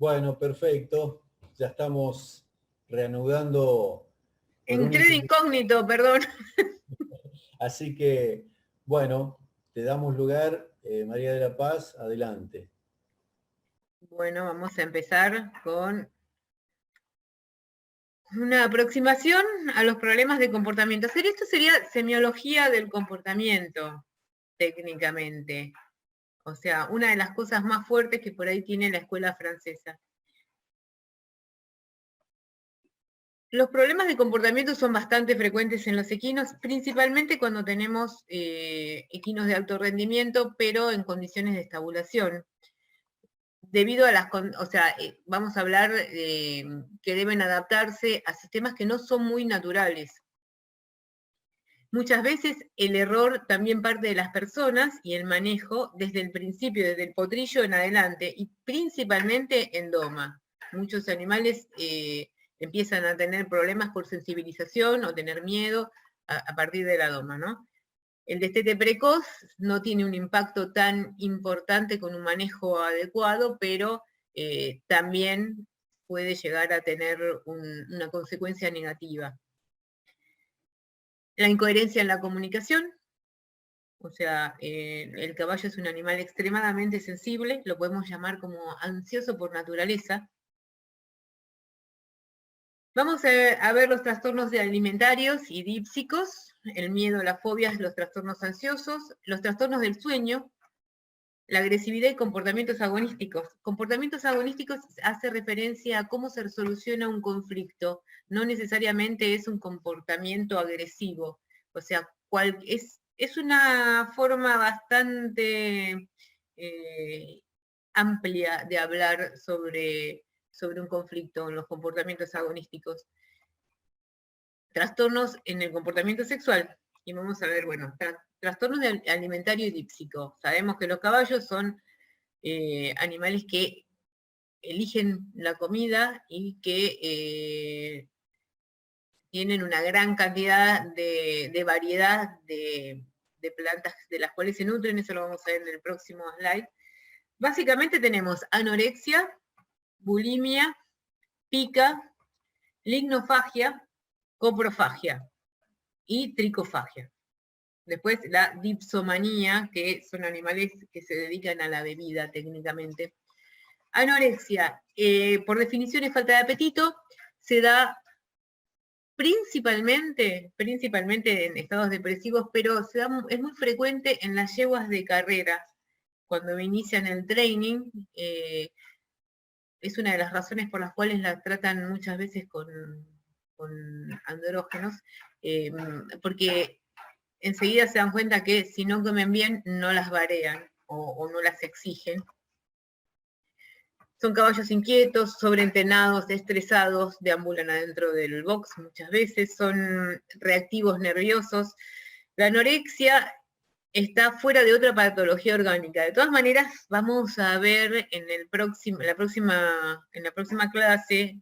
Bueno, perfecto. Ya estamos reanudando. Entré de incógnito, perdón. Así que, bueno, te damos lugar, María de la Paz, adelante. Bueno, vamos a empezar con una aproximación a los problemas de comportamiento. Esto sería semiología del comportamiento, técnicamente. O sea, una de las cosas más fuertes que por ahí tiene la escuela francesa. Los problemas de comportamiento son bastante frecuentes en los equinos, principalmente cuando tenemos equinos de alto rendimiento, pero en condiciones de estabulación. Debido a las, o sea, vamos a hablar que deben adaptarse a sistemas que no son muy naturales. Muchas veces el error también parte de las personas y el manejo desde el principio, desde el potrillo en adelante, y principalmente en doma. Muchos animales empiezan a tener problemas por sensibilización o tener miedo a partir de la doma, ¿no? El destete precoz no tiene un impacto tan importante con un manejo adecuado, pero también puede llegar a tener una consecuencia negativa. La incoherencia en la comunicación, o sea, el caballo es un animal extremadamente sensible, lo podemos llamar como ansioso por naturaleza. Vamos a ver los trastornos alimentarios y dípsicos, el miedo, las fobias, los trastornos ansiosos, los trastornos del sueño, la agresividad y comportamientos agonísticos. Comportamientos agonísticos hace referencia a cómo se soluciona un conflicto, no necesariamente es un comportamiento agresivo. O sea, es una forma bastante amplia de hablar sobre un conflicto en los comportamientos agonísticos. Trastornos en el comportamiento sexual. Y vamos a ver, bueno, trastornos alimentario y dípsico. Sabemos que los caballos son animales que eligen la comida y que tienen una gran cantidad de variedad de plantas de las cuales se nutren, eso lo vamos a ver en el próximo slide. Básicamente tenemos anorexia, bulimia, pica, lignofagia, coprofagia y tricofagia. Después la dipsomanía, que son animales que se dedican a la bebida técnicamente. Anorexia, por definición es falta de apetito, se da principalmente en estados depresivos, pero es muy frecuente en las yeguas de carrera. Cuando inician el training, es una de las razones por las cuales la tratan muchas veces con andrógenos, porque enseguida se dan cuenta que si no comen bien, no las varean o no las exigen. Son caballos inquietos, sobreentrenados, estresados, deambulan adentro del box muchas veces, son reactivos nerviosos. La anorexia está fuera de otra patología orgánica. De todas maneras, vamos a ver en la próxima clase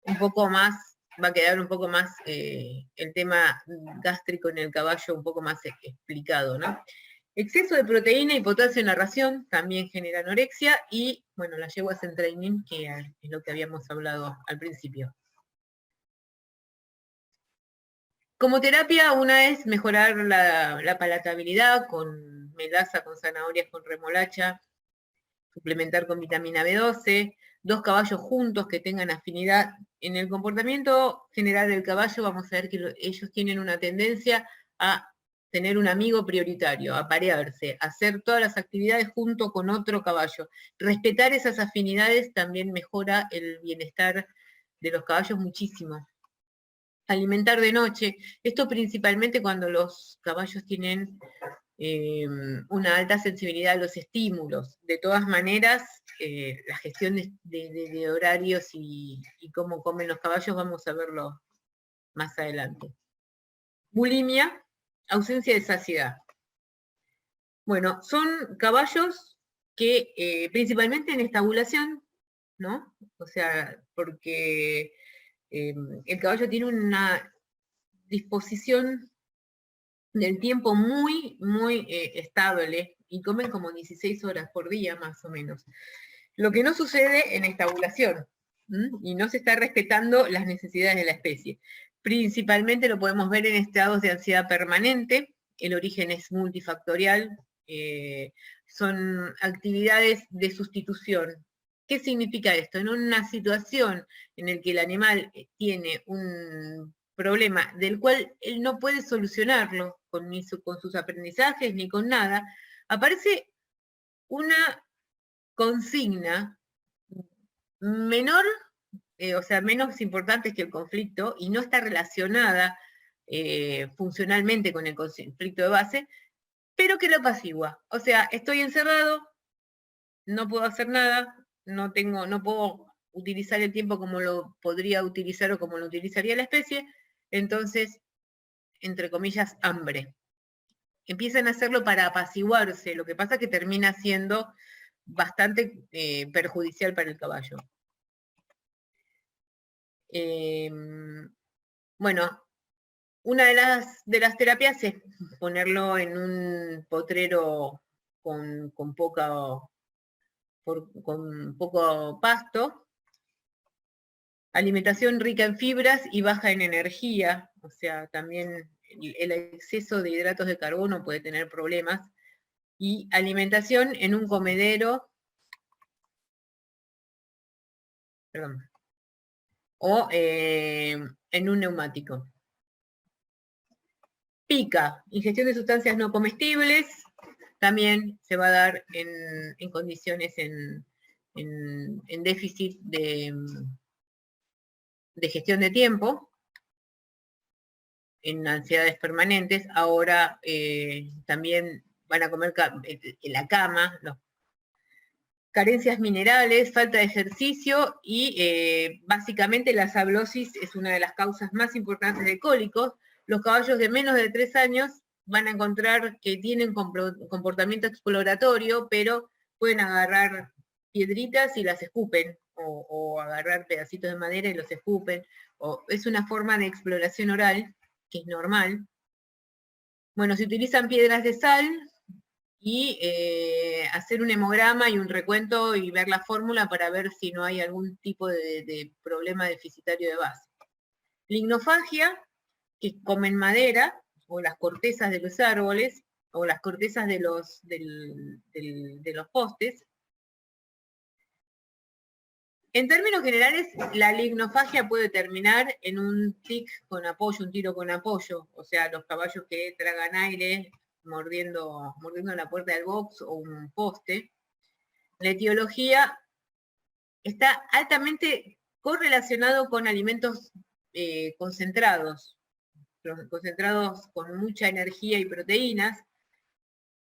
un poco más, va a quedar un poco más el tema gástrico en el caballo un poco más explicado, ¿no? Exceso de proteína y potasio en la ración también genera anorexia y, bueno, las yeguas en training, que es lo que habíamos hablado al principio. Como terapia, una es mejorar la palatabilidad con melaza, con zanahorias, con remolacha, suplementar con vitamina B12, 2 caballos juntos que tengan afinidad. En el comportamiento general del caballo vamos a ver que ellos tienen una tendencia a tener un amigo prioritario, a parearse, a hacer todas las actividades junto con otro caballo. Respetar esas afinidades también mejora el bienestar de los caballos muchísimo. Alimentar de noche, esto principalmente cuando los caballos tienen una alta sensibilidad a los estímulos. De todas maneras, la gestión de horarios y cómo comen los caballos vamos a verlo más adelante. Bulimia, ausencia de saciedad. Bueno, son caballos que principalmente en estabulación, ¿no? O sea, porque el caballo tiene una disposición del tiempo muy estable y comen como 16 horas por día más o menos. Lo que no sucede en esta ovulación, y no se está respetando las necesidades de la especie. Principalmente lo podemos ver en estados de ansiedad permanente, el origen es multifactorial, son actividades de sustitución. ¿Qué significa esto? En una situación en la que el animal tiene un problema del cual él no puede solucionarlo con sus aprendizajes ni con nada, aparece una consigna menor, o sea, menos importante que el conflicto y no está relacionada funcionalmente con el conflicto de base, pero que lo apacigua. O sea, estoy encerrado, no puedo hacer nada, no puedo utilizar el tiempo como lo podría utilizar o como lo utilizaría la especie, entonces, entre comillas, hambre. Empiezan a hacerlo para apaciguarse, lo que pasa es que termina siendo bastante perjudicial para el caballo. Bueno, una de las terapias es ponerlo en un potrero con poco pasto, alimentación rica en fibras y baja en energía, o sea, también el exceso de hidratos de carbono puede tener problemas, y alimentación en un comedero, perdón, o en un neumático. Pica, ingestión de sustancias no comestibles, también se va a dar en condiciones en déficit de gestión de tiempo, en ansiedades permanentes. Ahora también van a comer en la cama, carencias minerales, falta de ejercicio y básicamente la sablosis es una de las causas más importantes de cólicos. Los caballos de menos de 3 años van a encontrar que tienen comportamiento exploratorio, pero pueden agarrar piedritas y las escupen, o agarrar pedacitos de madera y los escupen, o es una forma de exploración oral, que es normal. Bueno, se utilizan piedras de sal, y hacer un hemograma y un recuento y ver la fórmula para ver si no hay algún tipo de problema deficitario de base. Lignofagia, que comen madera, o las cortezas de los árboles, o las cortezas de los postes. En términos generales, la lignofagia puede terminar en un tic con apoyo, un tiro con apoyo, o sea, los caballos que tragan aire mordiendo la puerta del box o un poste. La etiología está altamente correlacionado con alimentos concentrados con mucha energía y proteínas,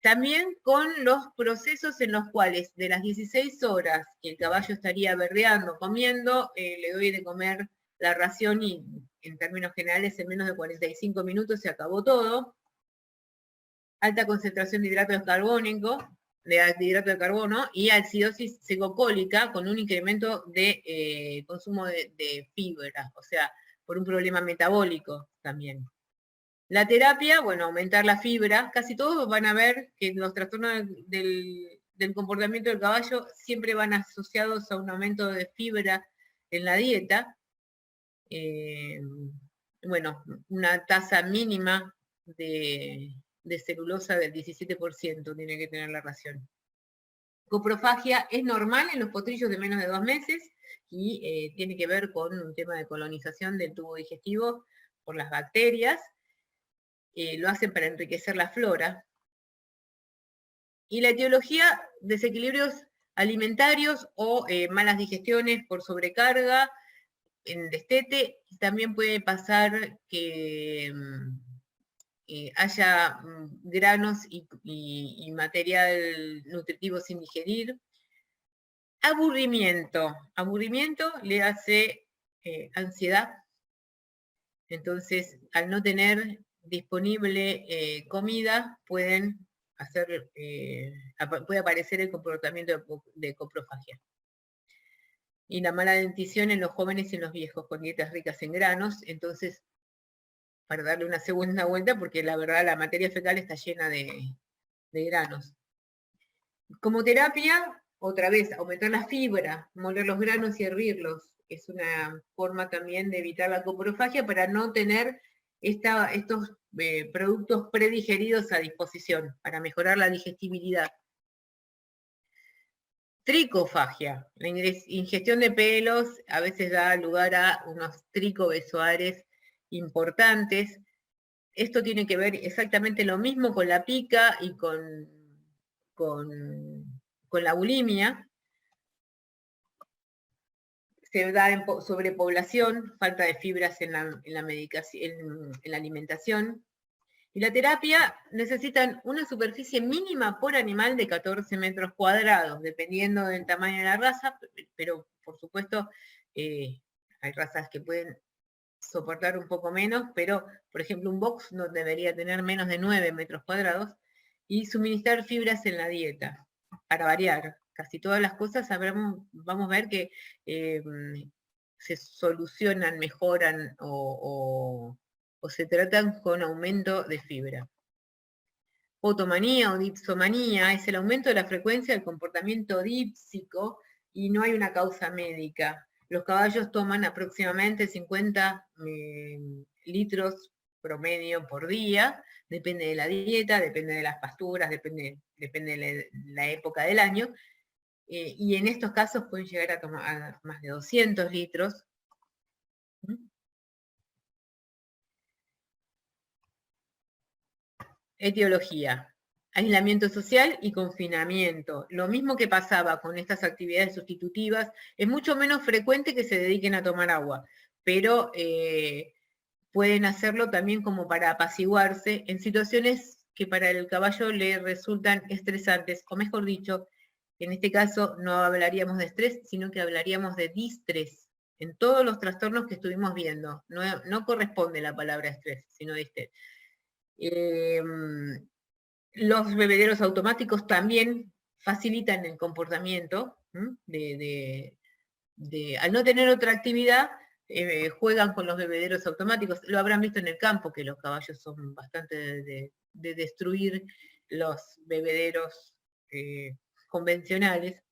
también con los procesos en los cuales de las 16 horas que el caballo estaría berreando, comiendo, le doy de comer la ración y en términos generales en menos de 45 minutos se acabó todo. Alta concentración de hidrato de carbono y acidosis secocólica con un incremento de consumo de fibra, o sea, por un problema metabólico también. La terapia, bueno, aumentar la fibra. Casi todos van a ver que los trastornos del comportamiento del caballo siempre van asociados a un aumento de fibra en la dieta. Bueno, una tasa mínima de celulosa del 17% tiene que tener la ración. Coprofagia es normal en los potrillos de menos de 2 meses y tiene que ver con un tema de colonización del tubo digestivo por las bacterias. Lo hacen para enriquecer la flora. Y la etiología, desequilibrios alimentarios o malas digestiones por sobrecarga en destete. También puede pasar que haya granos y material nutritivo sin digerir. Aburrimiento le hace ansiedad. Entonces, al no tener disponible comida, puede aparecer el comportamiento de coprofagia. Y la mala dentición en los jóvenes y en los viejos, con dietas ricas en granos. Entonces, para darle una segunda vuelta, porque la verdad la materia fecal está llena de granos. Como terapia, Otra vez, aumentar la fibra, moler los granos y hervirlos. Es una forma también de evitar la coprofagia para no tener estos productos predigeridos a disposición, para mejorar la digestibilidad. Tricofagia. La ingestión de pelos a veces da lugar a unos tricobesoares importantes. Esto tiene que ver exactamente lo mismo con la pica y con la bulimia. Se da en sobrepoblación, falta de fibras en la medicación, en la alimentación. Y la terapia necesitan una superficie mínima por animal de 14 metros cuadrados, dependiendo del tamaño de la raza, pero por supuesto hay razas que pueden soportar un poco menos, pero por ejemplo un box no debería tener menos de 9 metros cuadrados, y suministrar fibras en la dieta, para variar. Casi todas las cosas vamos a ver que se solucionan, mejoran o se tratan con aumento de fibra. Potomanía o dipsomanía es el aumento de la frecuencia del comportamiento dípsico y no hay una causa médica. Los caballos toman aproximadamente 50 litros promedio por día, depende de la dieta, depende de las pasturas, depende de la época del año, y en estos casos pueden llegar a tomar más de 200 litros. Etiología: aislamiento social y confinamiento. Lo mismo que pasaba con estas actividades sustitutivas, es mucho menos frecuente que se dediquen a tomar agua, pero pueden hacerlo también como para apaciguarse en situaciones que para el caballo le resultan estresantes, o mejor dicho, en este caso no hablaríamos de estrés, sino que hablaríamos de distrés. En todos los trastornos que estuvimos viendo, no corresponde la palabra estrés, sino distrés. Los bebederos automáticos también facilitan el comportamiento, al no tener otra actividad, juegan con los bebederos automáticos. Lo habrán visto en el campo, que los caballos son bastante de destruir los bebederos convencionales.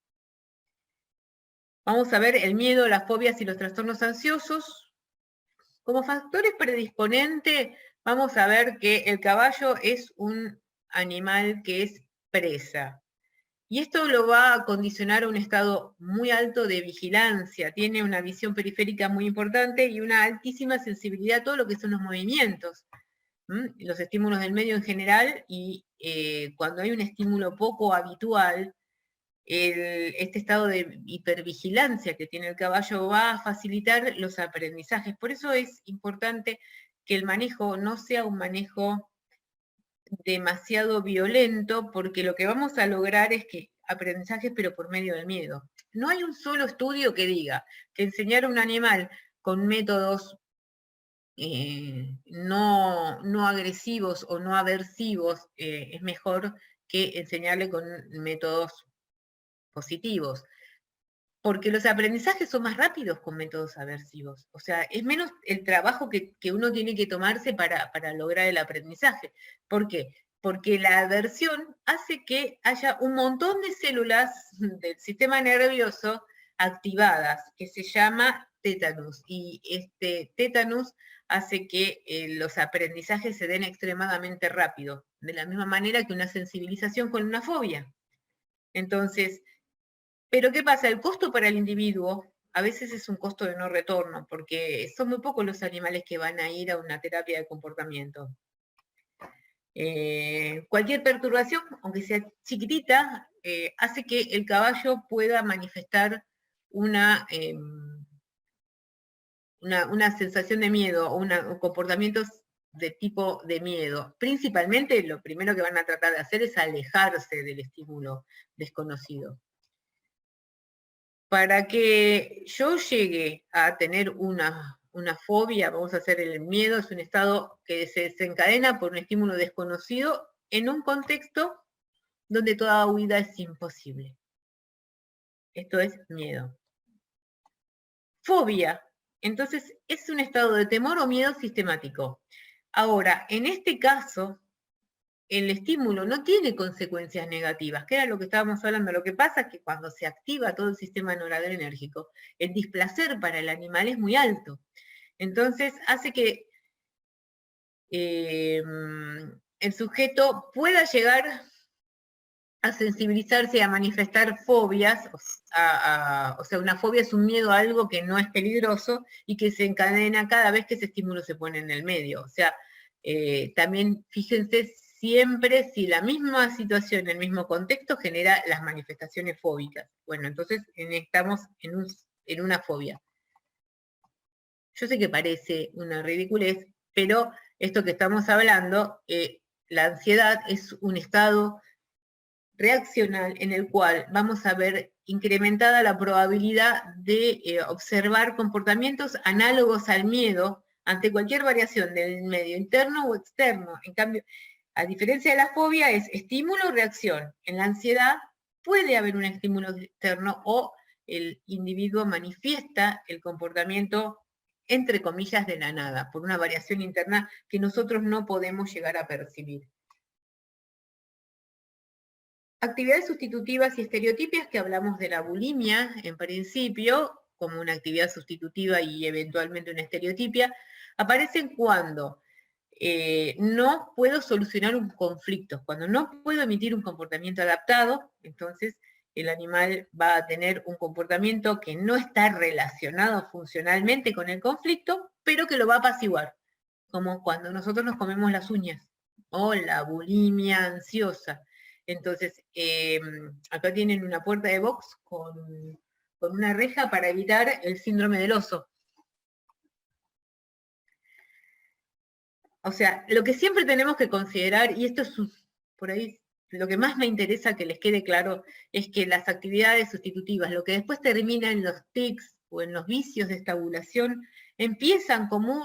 Vamos a ver el miedo, las fobias y los trastornos ansiosos. Como factores predisponentes, vamos a ver que el caballo es un animal que es presa. Y esto lo va a condicionar a un estado muy alto de vigilancia. Tiene una visión periférica muy importante y una altísima sensibilidad a todo lo que son los movimientos, los estímulos del medio en general, y cuando hay un estímulo poco habitual, este estado de hipervigilancia que tiene el caballo va a facilitar los aprendizajes. Por eso es importante que el manejo no sea un manejo demasiado violento, porque lo que vamos a lograr es que aprendizajes, pero por medio del miedo. No hay un solo estudio que diga que enseñar a un animal con métodos no agresivos o no aversivos es mejor que enseñarle con métodos positivos, porque los aprendizajes son más rápidos con métodos aversivos. O sea, es menos el trabajo que uno tiene que tomarse para lograr el aprendizaje. ¿Por qué? Porque la aversión hace que haya un montón de células del sistema nervioso activadas, que se llama tétanus, y este tétanus hace que los aprendizajes se den extremadamente rápido, de la misma manera que una sensibilización con una fobia. Entonces, pero ¿qué pasa? El costo para el individuo a veces es un costo de no retorno, porque son muy pocos los animales que van a ir a una terapia de comportamiento. Cualquier perturbación, aunque sea chiquitita, hace que el caballo pueda manifestar una sensación de miedo o comportamientos de tipo de miedo. Principalmente, lo primero que van a tratar de hacer es alejarse del estímulo desconocido. Para que yo llegue a tener una fobia, vamos a hacer el miedo, es un estado que se desencadena por un estímulo desconocido en un contexto donde toda huida es imposible. Esto es miedo. Fobia, entonces, es un estado de temor o miedo sistemático. Ahora, en este caso, el estímulo no tiene consecuencias negativas, que era lo que estábamos hablando. Lo que pasa es que cuando se activa todo el sistema noradrenérgico, el displacer para el animal es muy alto. Entonces hace que el sujeto pueda llegar a sensibilizarse y a manifestar fobias, o sea, una fobia es un miedo a algo que no es peligroso y que se encadena cada vez que ese estímulo se pone en el medio. O sea, también fíjense siempre si la misma situación, el mismo contexto genera las manifestaciones fóbicas. Bueno, entonces estamos en una fobia. Yo sé que parece una ridiculez, pero esto que estamos hablando, la ansiedad es un estado reaccional en el cual vamos a ver incrementada la probabilidad de observar comportamientos análogos al miedo ante cualquier variación del medio interno o externo. En cambio, a diferencia de la fobia, es estímulo-reacción. En la ansiedad puede haber un estímulo externo o el individuo manifiesta el comportamiento, entre comillas, de la nada, por una variación interna que nosotros no podemos llegar a percibir. Actividades sustitutivas y estereotipias, que hablamos de la bulimia en principio, como una actividad sustitutiva y eventualmente una estereotipia, aparecen cuando no puedo solucionar un conflicto, cuando no puedo emitir un comportamiento adaptado, entonces el animal va a tener un comportamiento que no está relacionado funcionalmente con el conflicto, pero que lo va a apaciguar, como cuando nosotros nos comemos las uñas, o la bulimia ansiosa. Entonces, acá tienen una puerta de box con una reja para evitar el síndrome del oso. O sea, lo que siempre tenemos que considerar, y esto es por ahí lo que más me interesa que les quede claro, es que las actividades sustitutivas, lo que después termina en los tics o en los vicios de estabulación, empiezan como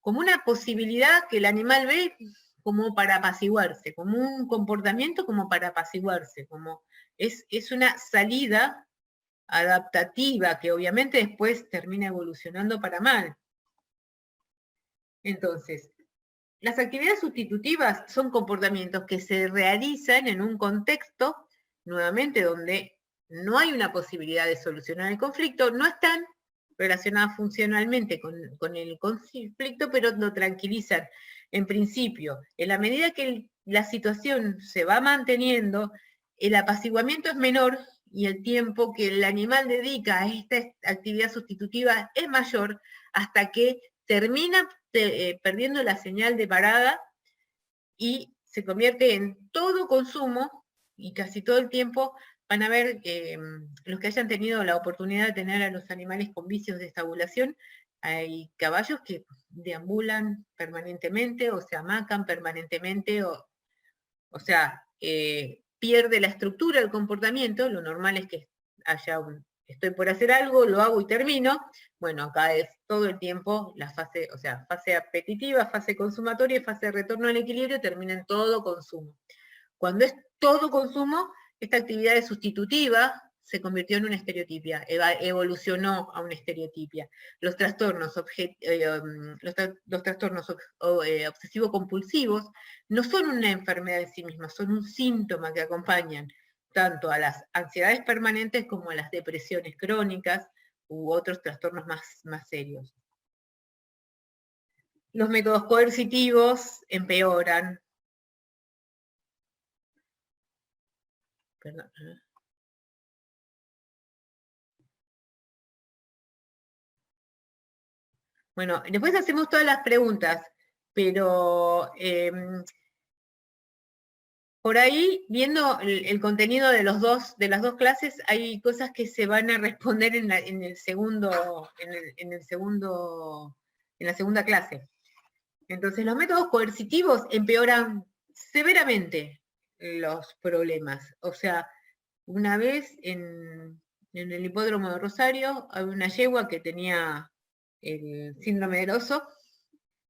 una posibilidad que el animal ve como para apaciguarse, como un comportamiento como para apaciguarse, como es una salida adaptativa que obviamente después termina evolucionando para mal. Entonces, las actividades sustitutivas son comportamientos que se realizan en un contexto, nuevamente, donde no hay una posibilidad de solucionar el conflicto, no están relacionadas funcionalmente con el conflicto, pero lo tranquilizan. En principio, en la medida que la situación se va manteniendo, el apaciguamiento es menor y el tiempo que el animal dedica a esta actividad sustitutiva es mayor hasta que termina perdiendo la señal de parada y se convierte en todo consumo, y casi todo el tiempo van a ver los que hayan tenido la oportunidad de tener a los animales con vicios de estabulación, hay caballos que deambulan permanentemente o se hamacan permanentemente, o sea, pierde la estructura del comportamiento. Lo normal es que haya estoy por hacer algo, lo hago y termino. Bueno, acá es todo el tiempo la fase, o sea, fase apetitiva, fase consumatoria y fase de retorno al equilibrio, termina en todo consumo. Cuando es todo consumo, esta actividad es sustitutiva, se convirtió en una estereotipia, evolucionó a una estereotipia. Los trastornos, los trastornos obsesivo-compulsivos no son una enfermedad en sí misma, son un síntoma que acompañan tanto a las ansiedades permanentes como a las depresiones crónicas u otros trastornos más serios. Los métodos coercitivos empeoran. Perdón. Bueno, después hacemos todas las preguntas, pero por ahí, viendo el contenido de las dos clases, hay cosas que se van a responder en la segunda clase. Entonces, los métodos coercitivos empeoran severamente los problemas. O sea, una vez en el hipódromo de Rosario, había una yegua que tenía el síndrome del oso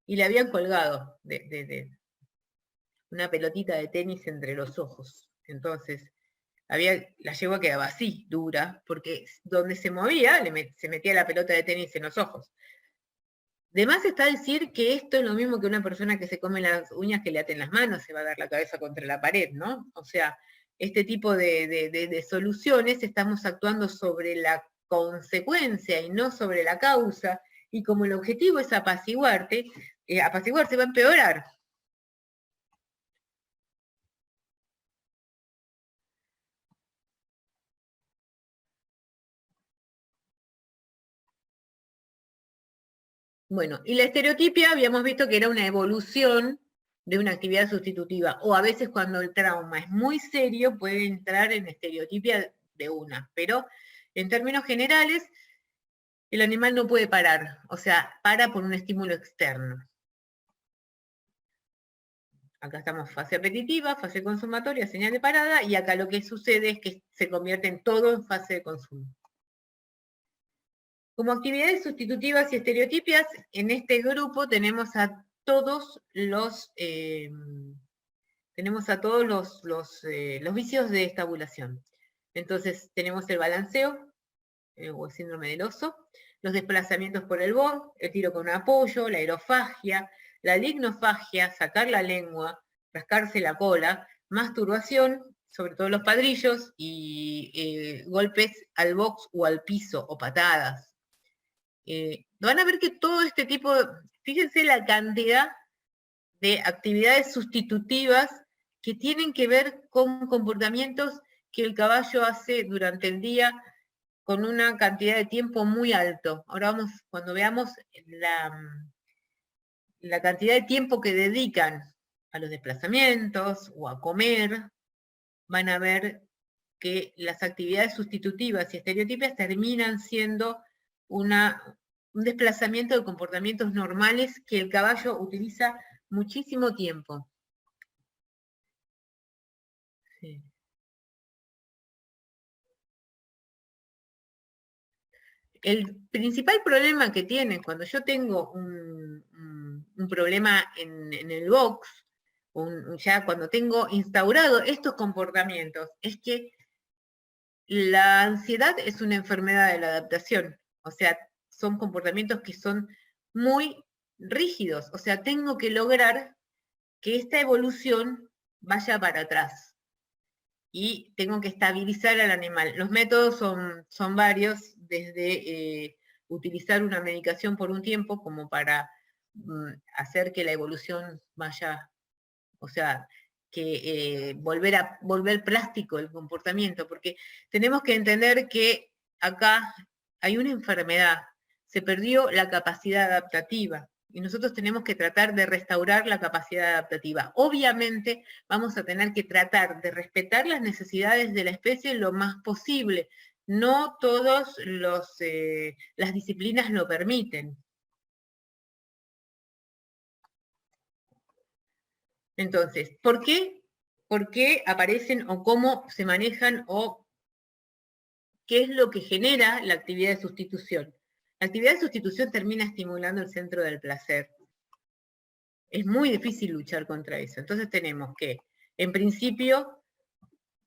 y le habían colgado de una pelotita de tenis entre los ojos. Entonces, la yegua quedaba así, dura, porque donde se movía, se metía la pelota de tenis en los ojos. De más está decir que esto es lo mismo que una persona que se come las uñas que le aten las manos, se va a dar la cabeza contra la pared, ¿no? O sea, este tipo de soluciones estamos actuando sobre la consecuencia y no sobre la causa, y como el objetivo es apaciguarte va a empeorar. Bueno, y la estereotipia habíamos visto que era una evolución de una actividad sustitutiva, o a veces cuando el trauma es muy serio puede entrar en estereotipia de una, pero en términos generales el animal no puede parar, o sea, para por un estímulo externo. Acá estamos fase apetitiva, fase consumatoria, señal de parada, y acá lo que sucede es que se convierte en todo en fase de consumo. Como actividades sustitutivas y estereotipias, en este grupo tenemos a todos los vicios de estabulación. Entonces tenemos el balanceo, o el síndrome del oso, los desplazamientos por el bord, el tiro con apoyo, la aerofagia, la lignofagia, sacar la lengua, rascarse la cola, masturbación, sobre todo los padrillos, y golpes al box o al piso, o patadas. Van a ver que todo este tipo, fíjense la cantidad de actividades sustitutivas que tienen que ver con comportamientos que el caballo hace durante el día con una cantidad de tiempo muy alto. Ahora vamos, cuando veamos la cantidad de tiempo que dedican a los desplazamientos o a comer, van a ver que las actividades sustitutivas y estereotipias terminan siendo un desplazamiento de comportamientos normales que el caballo utiliza muchísimo tiempo. Sí. El principal problema que tienen cuando yo tengo un problema en el box, ya cuando tengo instaurado estos comportamientos, es que la ansiedad es una enfermedad de la adaptación. O sea, son comportamientos que son muy rígidos. O sea, tengo que lograr que esta evolución vaya para atrás. Y tengo que estabilizar al animal. Los métodos son varios, desde utilizar una medicación por un tiempo como para hacer que la evolución vaya, o sea, que volver plástico el comportamiento, porque tenemos que entender que acá hay una enfermedad, se perdió la capacidad adaptativa, y nosotros tenemos que tratar de restaurar la capacidad adaptativa. Obviamente vamos a tener que tratar de respetar las necesidades de la especie lo más posible. No todas las disciplinas lo permiten. Entonces, ¿por qué aparecen o cómo se manejan o qué es lo que genera la actividad de sustitución? La actividad de sustitución termina estimulando el centro del placer. Es muy difícil luchar contra eso. Entonces tenemos que, en principio,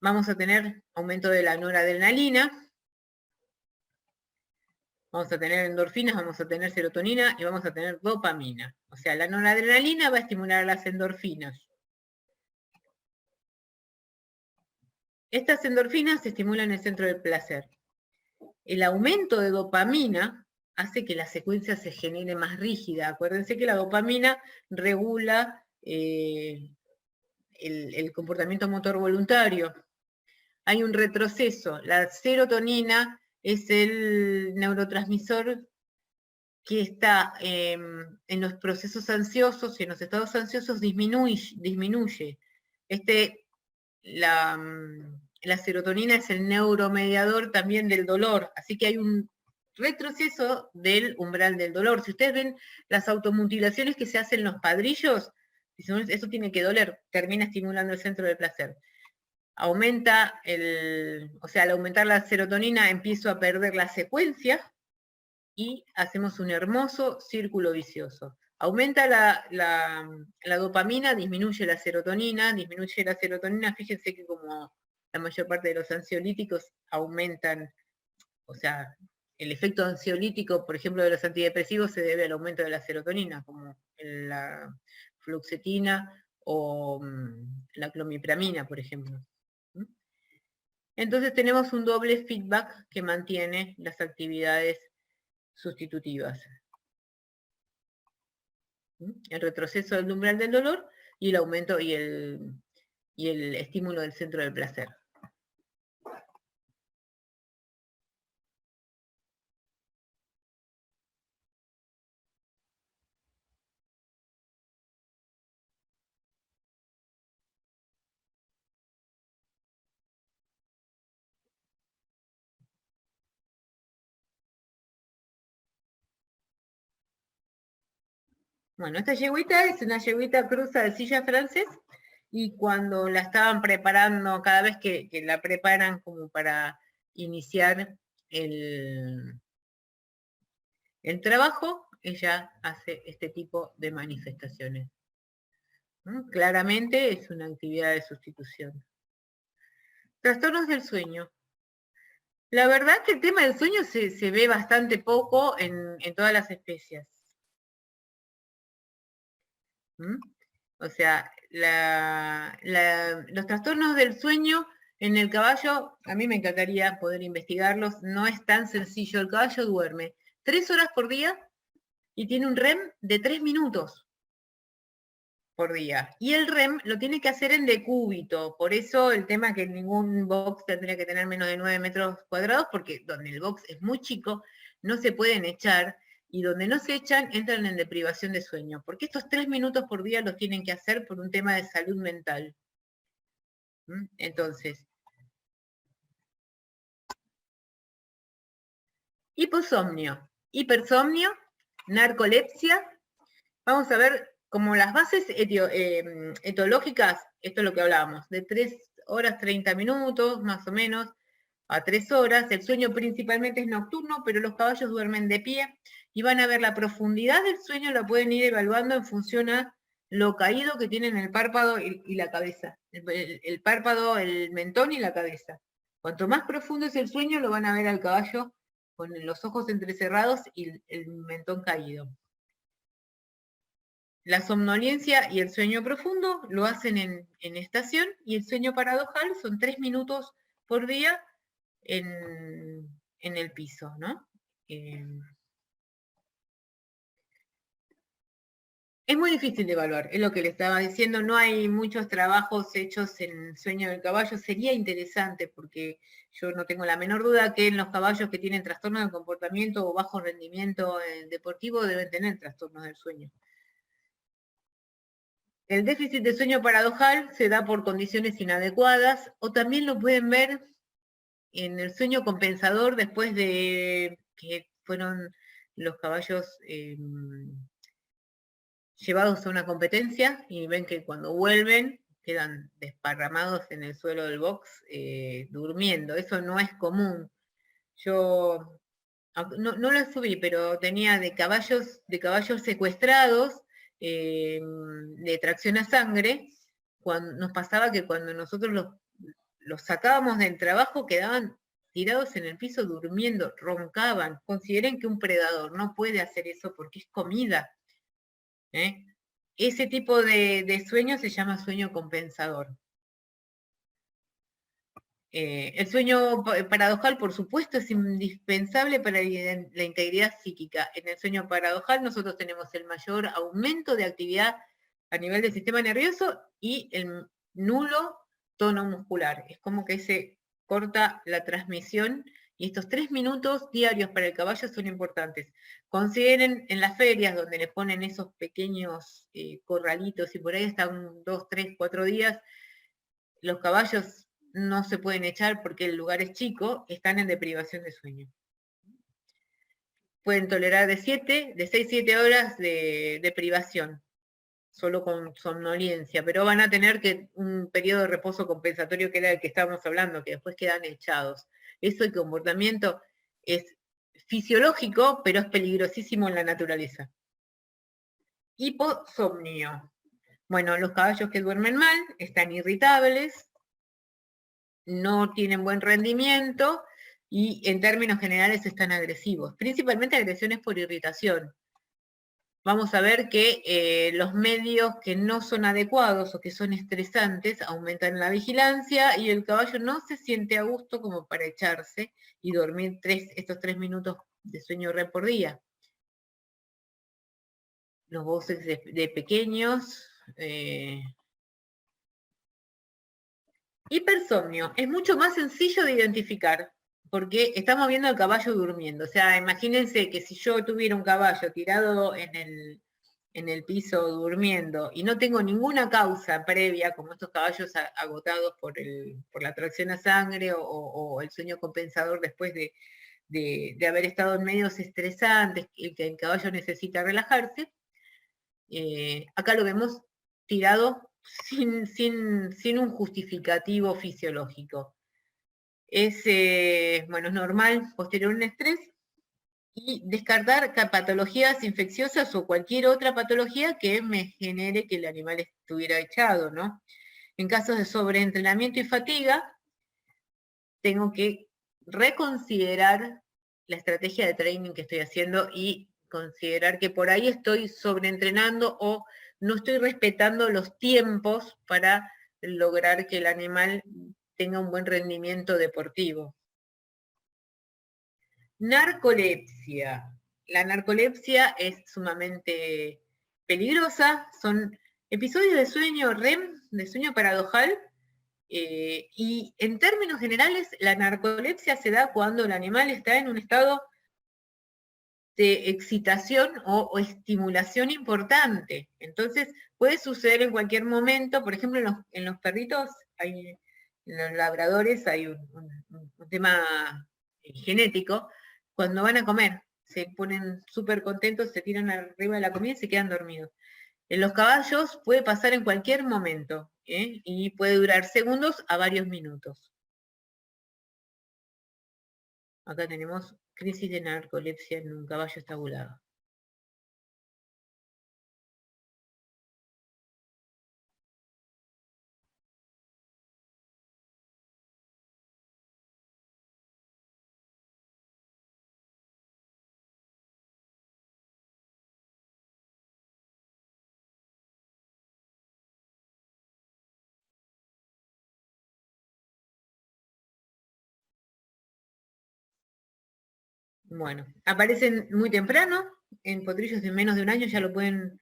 vamos a tener aumento de la noradrenalina, vamos a tener endorfinas, vamos a tener serotonina y vamos a tener dopamina. O sea, la noradrenalina va a estimular las endorfinas. Estas endorfinas estimulan el centro del placer. El aumento de dopamina hace que la secuencia se genere más rígida. Acuérdense que la dopamina regula el comportamiento motor voluntario. Hay un retroceso. La serotonina es el neurotransmisor que está en los procesos ansiosos y en los estados ansiosos disminuye. La serotonina es el neuromediador también del dolor, así que hay un retroceso del umbral del dolor. Si ustedes ven las automutilaciones que se hacen los padrillos, eso tiene que doler, termina estimulando el centro del placer. Aumenta o sea, al aumentar la serotonina empiezo a perder la secuencia y hacemos un hermoso círculo vicioso. Aumenta la dopamina, disminuye la serotonina, fíjense que como la mayor parte de los ansiolíticos aumentan, o sea, el efecto ansiolítico, por ejemplo, de los antidepresivos se debe al aumento de la serotonina, como la fluoxetina o la clomipramina, por ejemplo. Entonces tenemos un doble feedback que mantiene las actividades sustitutivas. El retroceso del umbral del dolor y el aumento y el estímulo del centro del placer. Bueno, esta yegüita es una yegüita cruza de silla francés, y cuando la estaban preparando, cada vez que la preparan como para iniciar el trabajo, ella hace este tipo de manifestaciones. Claramente es una actividad de sustitución. Trastornos del sueño. La verdad que el tema del sueño se ve bastante poco en todas las especies. O sea, los trastornos del sueño en el caballo, a mí me encantaría poder investigarlos, no es tan sencillo. El caballo duerme 3 horas por día y tiene un REM de 3 minutos por día. Y el REM lo tiene que hacer en decúbito, por eso el tema que ningún box tendría que tener menos de 9 metros cuadrados, porque donde el box es muy chico, no se pueden echar, y donde no se echan, entran en deprivación de sueño, porque estos 3 minutos por día los tienen que hacer por un tema de salud mental. Entonces, hiposomnio, hipersomnio, narcolepsia. Vamos a ver como las bases etiológicas, esto es lo que hablábamos, de 3 horas 30 minutos, más o menos, a 3 horas. El sueño principalmente es nocturno, pero los caballos duermen de pie, y van a ver la profundidad del sueño, la pueden ir evaluando en función a lo caído que tienen el párpado y la cabeza. El párpado, el mentón y la cabeza. Cuanto más profundo es el sueño, lo van a ver al caballo con los ojos entrecerrados y el mentón caído. La somnolencia y el sueño profundo lo hacen en estación, y el sueño paradojal son 3 minutos por día en el piso, ¿no? Es muy difícil de evaluar, es lo que le estaba diciendo, no hay muchos trabajos hechos en sueño del caballo. Sería interesante, porque yo no tengo la menor duda que en los caballos que tienen trastornos de comportamiento o bajo rendimiento deportivo deben tener trastornos del sueño. El déficit de sueño paradojal se da por condiciones inadecuadas, o también lo pueden ver en el sueño compensador después de que fueron los caballos llevados a una competencia, y ven que cuando vuelven quedan desparramados en el suelo del box durmiendo. Eso no es común. Yo no lo subí, pero tenía de caballos secuestrados de tracción a sangre. Nos pasaba que cuando nosotros los sacábamos del trabajo, quedaban tirados en el piso durmiendo, roncaban. Consideren que un predador no puede hacer eso porque es comida. Ese tipo de sueño se llama sueño compensador. El sueño paradojal, por supuesto, es indispensable para la integridad psíquica. En el sueño paradojal nosotros tenemos el mayor aumento de actividad a nivel del sistema nervioso y el nulo tono muscular. Es como que se corta la transmisión, y estos 3 minutos diarios para el caballo son importantes. Consideren en las ferias donde le ponen esos pequeños corralitos, y por ahí están 2, 3, 4 días, los caballos no se pueden echar porque el lugar es chico, están en deprivación de sueño. Pueden tolerar de 6, 7 horas de privación, solo con somnolencia, pero van a tener un periodo de reposo compensatorio, que era el que estábamos hablando, que después quedan echados. Eso, el comportamiento es fisiológico, pero es peligrosísimo en la naturaleza. Hiposomnio. Bueno, los caballos que duermen mal están irritables, no tienen buen rendimiento, y en términos generales están agresivos, principalmente agresiones por irritación. Vamos a ver que los medios que no son adecuados o que son estresantes aumentan la vigilancia y el caballo no se siente a gusto como para echarse y dormir estos 3 minutos de sueño REM por día. Los voces de pequeños. Hipersomnio es mucho más sencillo de identificar porque estamos viendo al caballo durmiendo. O sea, imagínense que si yo tuviera un caballo tirado en el piso durmiendo y no tengo ninguna causa previa, como estos caballos agotados por la tracción a sangre o el sueño compensador después de haber estado en medios estresantes, que el caballo necesita relajarse, acá lo vemos tirado sin un justificativo fisiológico. Es normal posterior a un estrés y descartar patologías infecciosas o cualquier otra patología que me genere que el animal estuviera echado, ¿no? En casos de sobreentrenamiento y fatiga, tengo que reconsiderar la estrategia de training que estoy haciendo y considerar que por ahí estoy sobreentrenando o no estoy respetando los tiempos para lograr que el animal tenga un buen rendimiento deportivo. Narcolepsia. La narcolepsia es sumamente peligrosa, son episodios de sueño REM, de sueño paradojal, y en términos generales la narcolepsia se da cuando el animal está en un estado de excitación o estimulación importante. Entonces puede suceder en cualquier momento, por ejemplo en los perritos, en los labradores hay un tema genético, cuando van a comer se ponen súper contentos, se tiran arriba de la comida y se quedan dormidos. En los caballos puede pasar en cualquier momento, y puede durar segundos a varios minutos. Acá tenemos crisis de narcolepsia en un caballo estabulado. Bueno, aparecen muy temprano, en potrillos de menos de un año ya lo pueden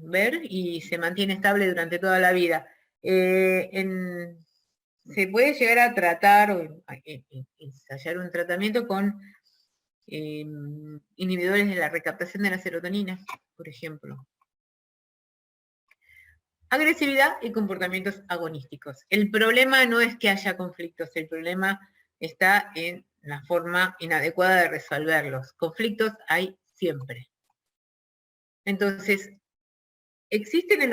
ver y se mantiene estable durante toda la vida. Se puede llegar a tratar o ensayar un tratamiento con inhibidores de la recaptación de la serotonina, por ejemplo. Agresividad y comportamientos agonísticos. El problema no es que haya conflictos, el problema está en la forma inadecuada de resolverlos. Conflictos hay siempre. Entonces, existen en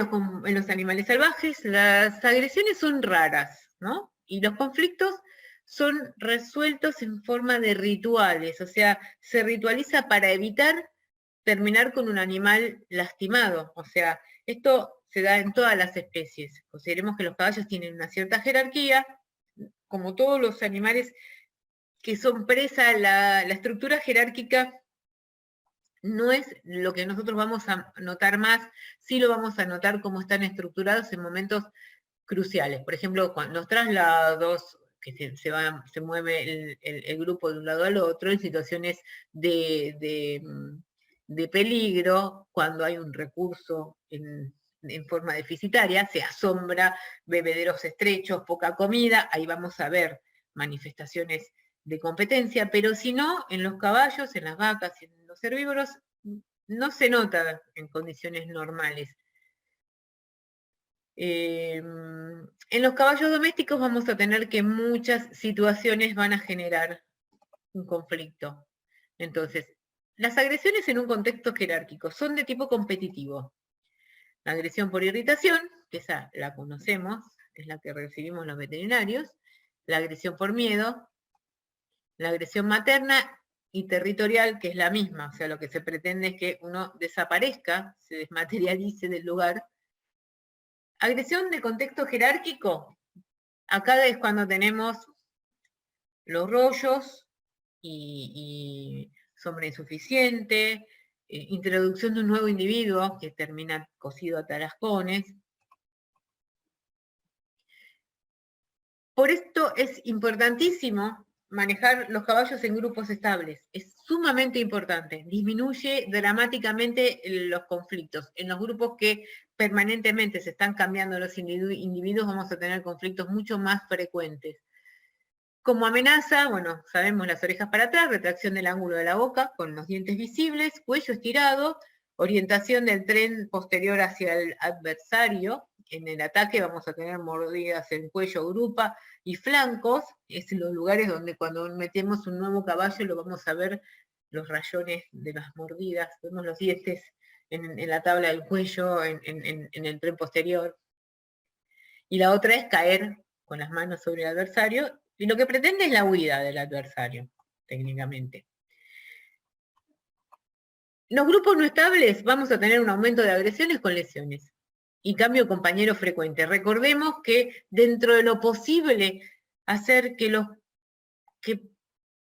los animales salvajes, las agresiones son raras, ¿no? Y los conflictos son resueltos en forma de rituales, o sea, se ritualiza para evitar terminar con un animal lastimado. O sea, esto se da en todas las especies. Consideremos que los caballos tienen una cierta jerarquía, como todos los animales que son presa, la estructura jerárquica no es lo que nosotros vamos a notar más, sí lo vamos a notar cómo están estructurados en momentos cruciales. Por ejemplo, cuando los traslados, que se mueve el grupo de un lado al otro, en situaciones de peligro, cuando hay un recurso en forma deficitaria, sea sombra, bebederos estrechos, poca comida, ahí vamos a ver manifestaciones de competencia, pero si no, en los caballos, en las vacas, en los herbívoros, no se nota en condiciones normales. En los caballos domésticos vamos a tener que muchas situaciones van a generar un conflicto. Entonces, las agresiones en un contexto jerárquico son de tipo competitivo. La agresión por irritación, que esa la conocemos, es la que recibimos los veterinarios. La agresión por miedo. La agresión materna y territorial, que es la misma. O sea, lo que se pretende es que uno desaparezca, se desmaterialice del lugar. Agresión de contexto jerárquico. Acá es cuando tenemos los rollos y sombra insuficiente, introducción de un nuevo individuo que termina cosido a tarascones. Por esto es importantísimo manejar los caballos en grupos estables. Es sumamente importante. Disminuye dramáticamente los conflictos. En los grupos que permanentemente se están cambiando los individuos vamos a tener conflictos mucho más frecuentes. Como amenaza, bueno, sabemos las orejas para atrás, retracción del ángulo de la boca con los dientes visibles, cuello estirado, orientación del tren posterior hacia el adversario. En el ataque vamos a tener mordidas en cuello, grupa y flancos. Es en los lugares donde cuando metemos un nuevo caballo lo vamos a ver los rayones de las mordidas. Vemos los dientes en la tabla del cuello, en el tren posterior. Y la otra es caer con las manos sobre el adversario. Y lo que pretende es la huida del adversario, técnicamente. Los grupos no estables vamos a tener un aumento de agresiones con lesiones y cambio de compañero frecuente. Recordemos que dentro de lo posible hacer que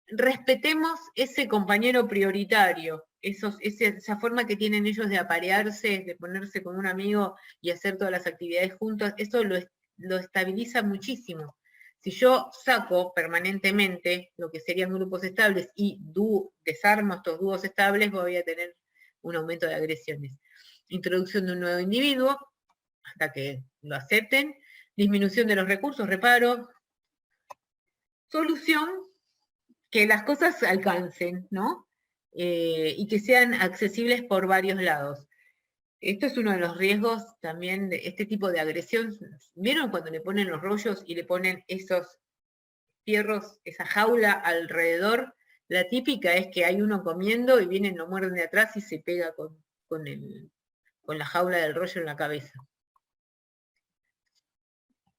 respetemos ese compañero prioritario, esa forma que tienen ellos de aparearse, de ponerse con un amigo y hacer todas las actividades juntos, eso lo estabiliza muchísimo. Si yo saco permanentemente lo que serían grupos estables y desarmo estos dúos estables, voy a tener un aumento de agresiones. Introducción de un nuevo individuo, hasta que lo acepten. Disminución de los recursos, reparo. Solución, que las cosas alcancen, ¿no? Y que sean accesibles por varios lados. Esto es uno de los riesgos también de este tipo de agresión. ¿Vieron cuando le ponen los rollos y le ponen esos fierros, esa jaula alrededor? La típica es que hay uno comiendo y vienen, lo muerden de atrás y se pega con la jaula del rollo en la cabeza.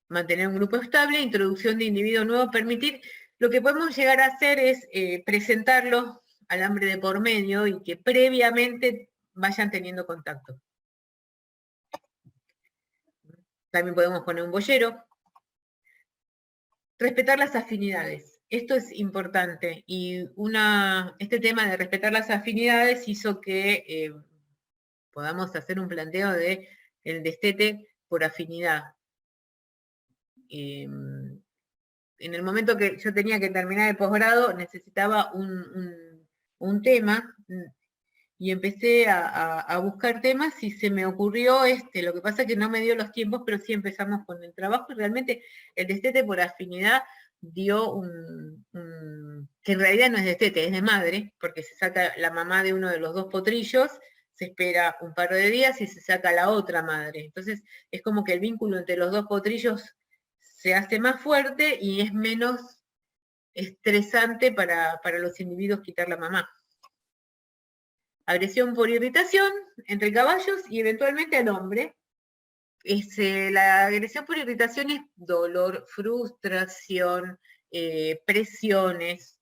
Mantener un grupo estable, introducción de individuos nuevos, permitir, lo que podemos llegar a hacer es presentarlos al hambre de por medio y que previamente vayan teniendo contacto. También podemos poner un boyero. Respetar las afinidades. Esto es importante y este tema de respetar las afinidades hizo que podamos hacer un planteo de el destete por afinidad. En el momento que yo tenía que terminar el posgrado necesitaba un tema y empecé a buscar temas y se me ocurrió lo que pasa es que no me dio los tiempos, pero sí empezamos con el trabajo y realmente el destete por afinidad dio que en realidad no es destete, es de madre, porque se saca la mamá de uno de los dos potrillos, se espera un par de días y se saca la otra madre. Entonces es como que el vínculo entre los dos potrillos se hace más fuerte y es menos estresante para los individuos quitar la mamá. Agresión por irritación entre caballos y eventualmente al hombre. La agresión por irritación es dolor, frustración, presiones,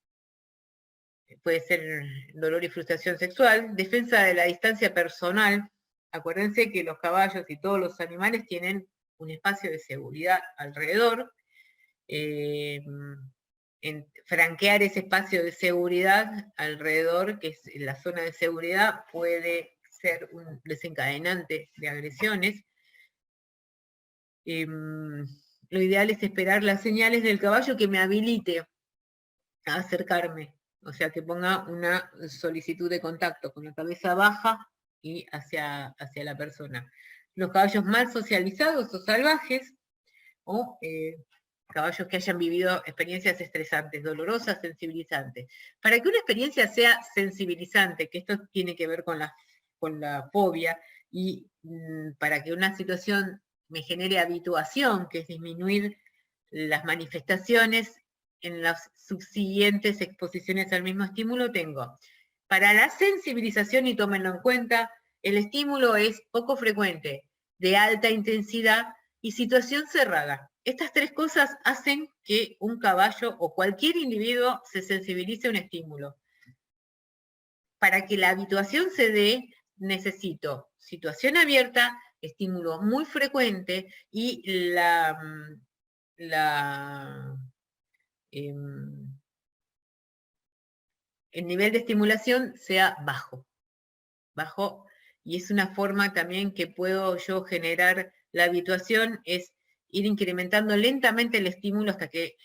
puede ser dolor y frustración sexual, defensa de la distancia personal. Acuérdense que los caballos y todos los animales tienen un espacio de seguridad alrededor. Franquear ese espacio de seguridad alrededor, que es la zona de seguridad, puede ser un desencadenante de agresiones. Lo ideal es esperar las señales del caballo que me habilite a acercarme, o sea, que ponga una solicitud de contacto con la cabeza baja y hacia la persona. Los caballos mal socializados o salvajes, o caballos que hayan vivido experiencias estresantes, dolorosas, sensibilizantes. Para que una experiencia sea sensibilizante, que esto tiene que ver con la fobia, y para que una situación me genere habituación, que es disminuir las manifestaciones en las subsiguientes exposiciones al mismo estímulo, tengo. Para la sensibilización, y tómenlo en cuenta, el estímulo es poco frecuente, de alta intensidad y situación cerrada. Estas tres cosas hacen que un caballo o cualquier individuo se sensibilice a un estímulo. Para que la habituación se dé, necesito situación abierta, estímulo muy frecuente y el nivel de estimulación sea bajo. Bajo, y es una forma también que puedo yo generar la habituación, es ir incrementando lentamente el estímulo hasta que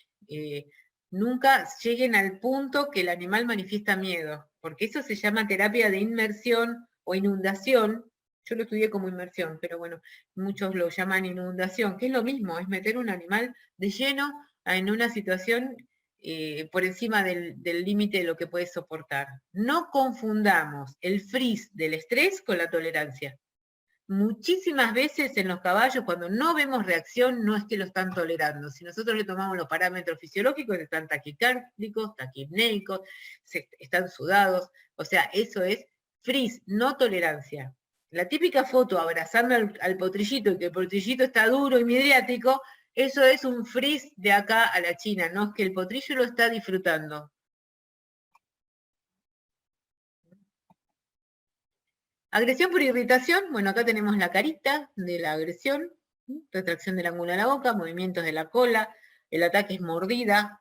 nunca lleguen al punto que el animal manifiesta miedo, porque eso se llama terapia de inmersión o inundación. Yo lo estudié como inmersión, pero bueno, muchos lo llaman inundación, que es lo mismo, es meter un animal de lleno en una situación por encima del límite de lo que puede soportar. No confundamos el freeze del estrés con la tolerancia. Muchísimas veces en los caballos, cuando no vemos reacción, no es que lo están tolerando. Si nosotros le tomamos los parámetros fisiológicos, están taquicárdicos, taquipnéicos, están sudados. O sea, eso es freeze, no tolerancia. La típica foto abrazando al potrillito y que el potrillito está duro y midriático, eso es un freeze de acá a la China, no es que el potrillo lo está disfrutando. Agresión por irritación, bueno, acá tenemos la carita de la agresión, retracción del ángulo de la boca, movimientos de la cola, el ataque es mordida,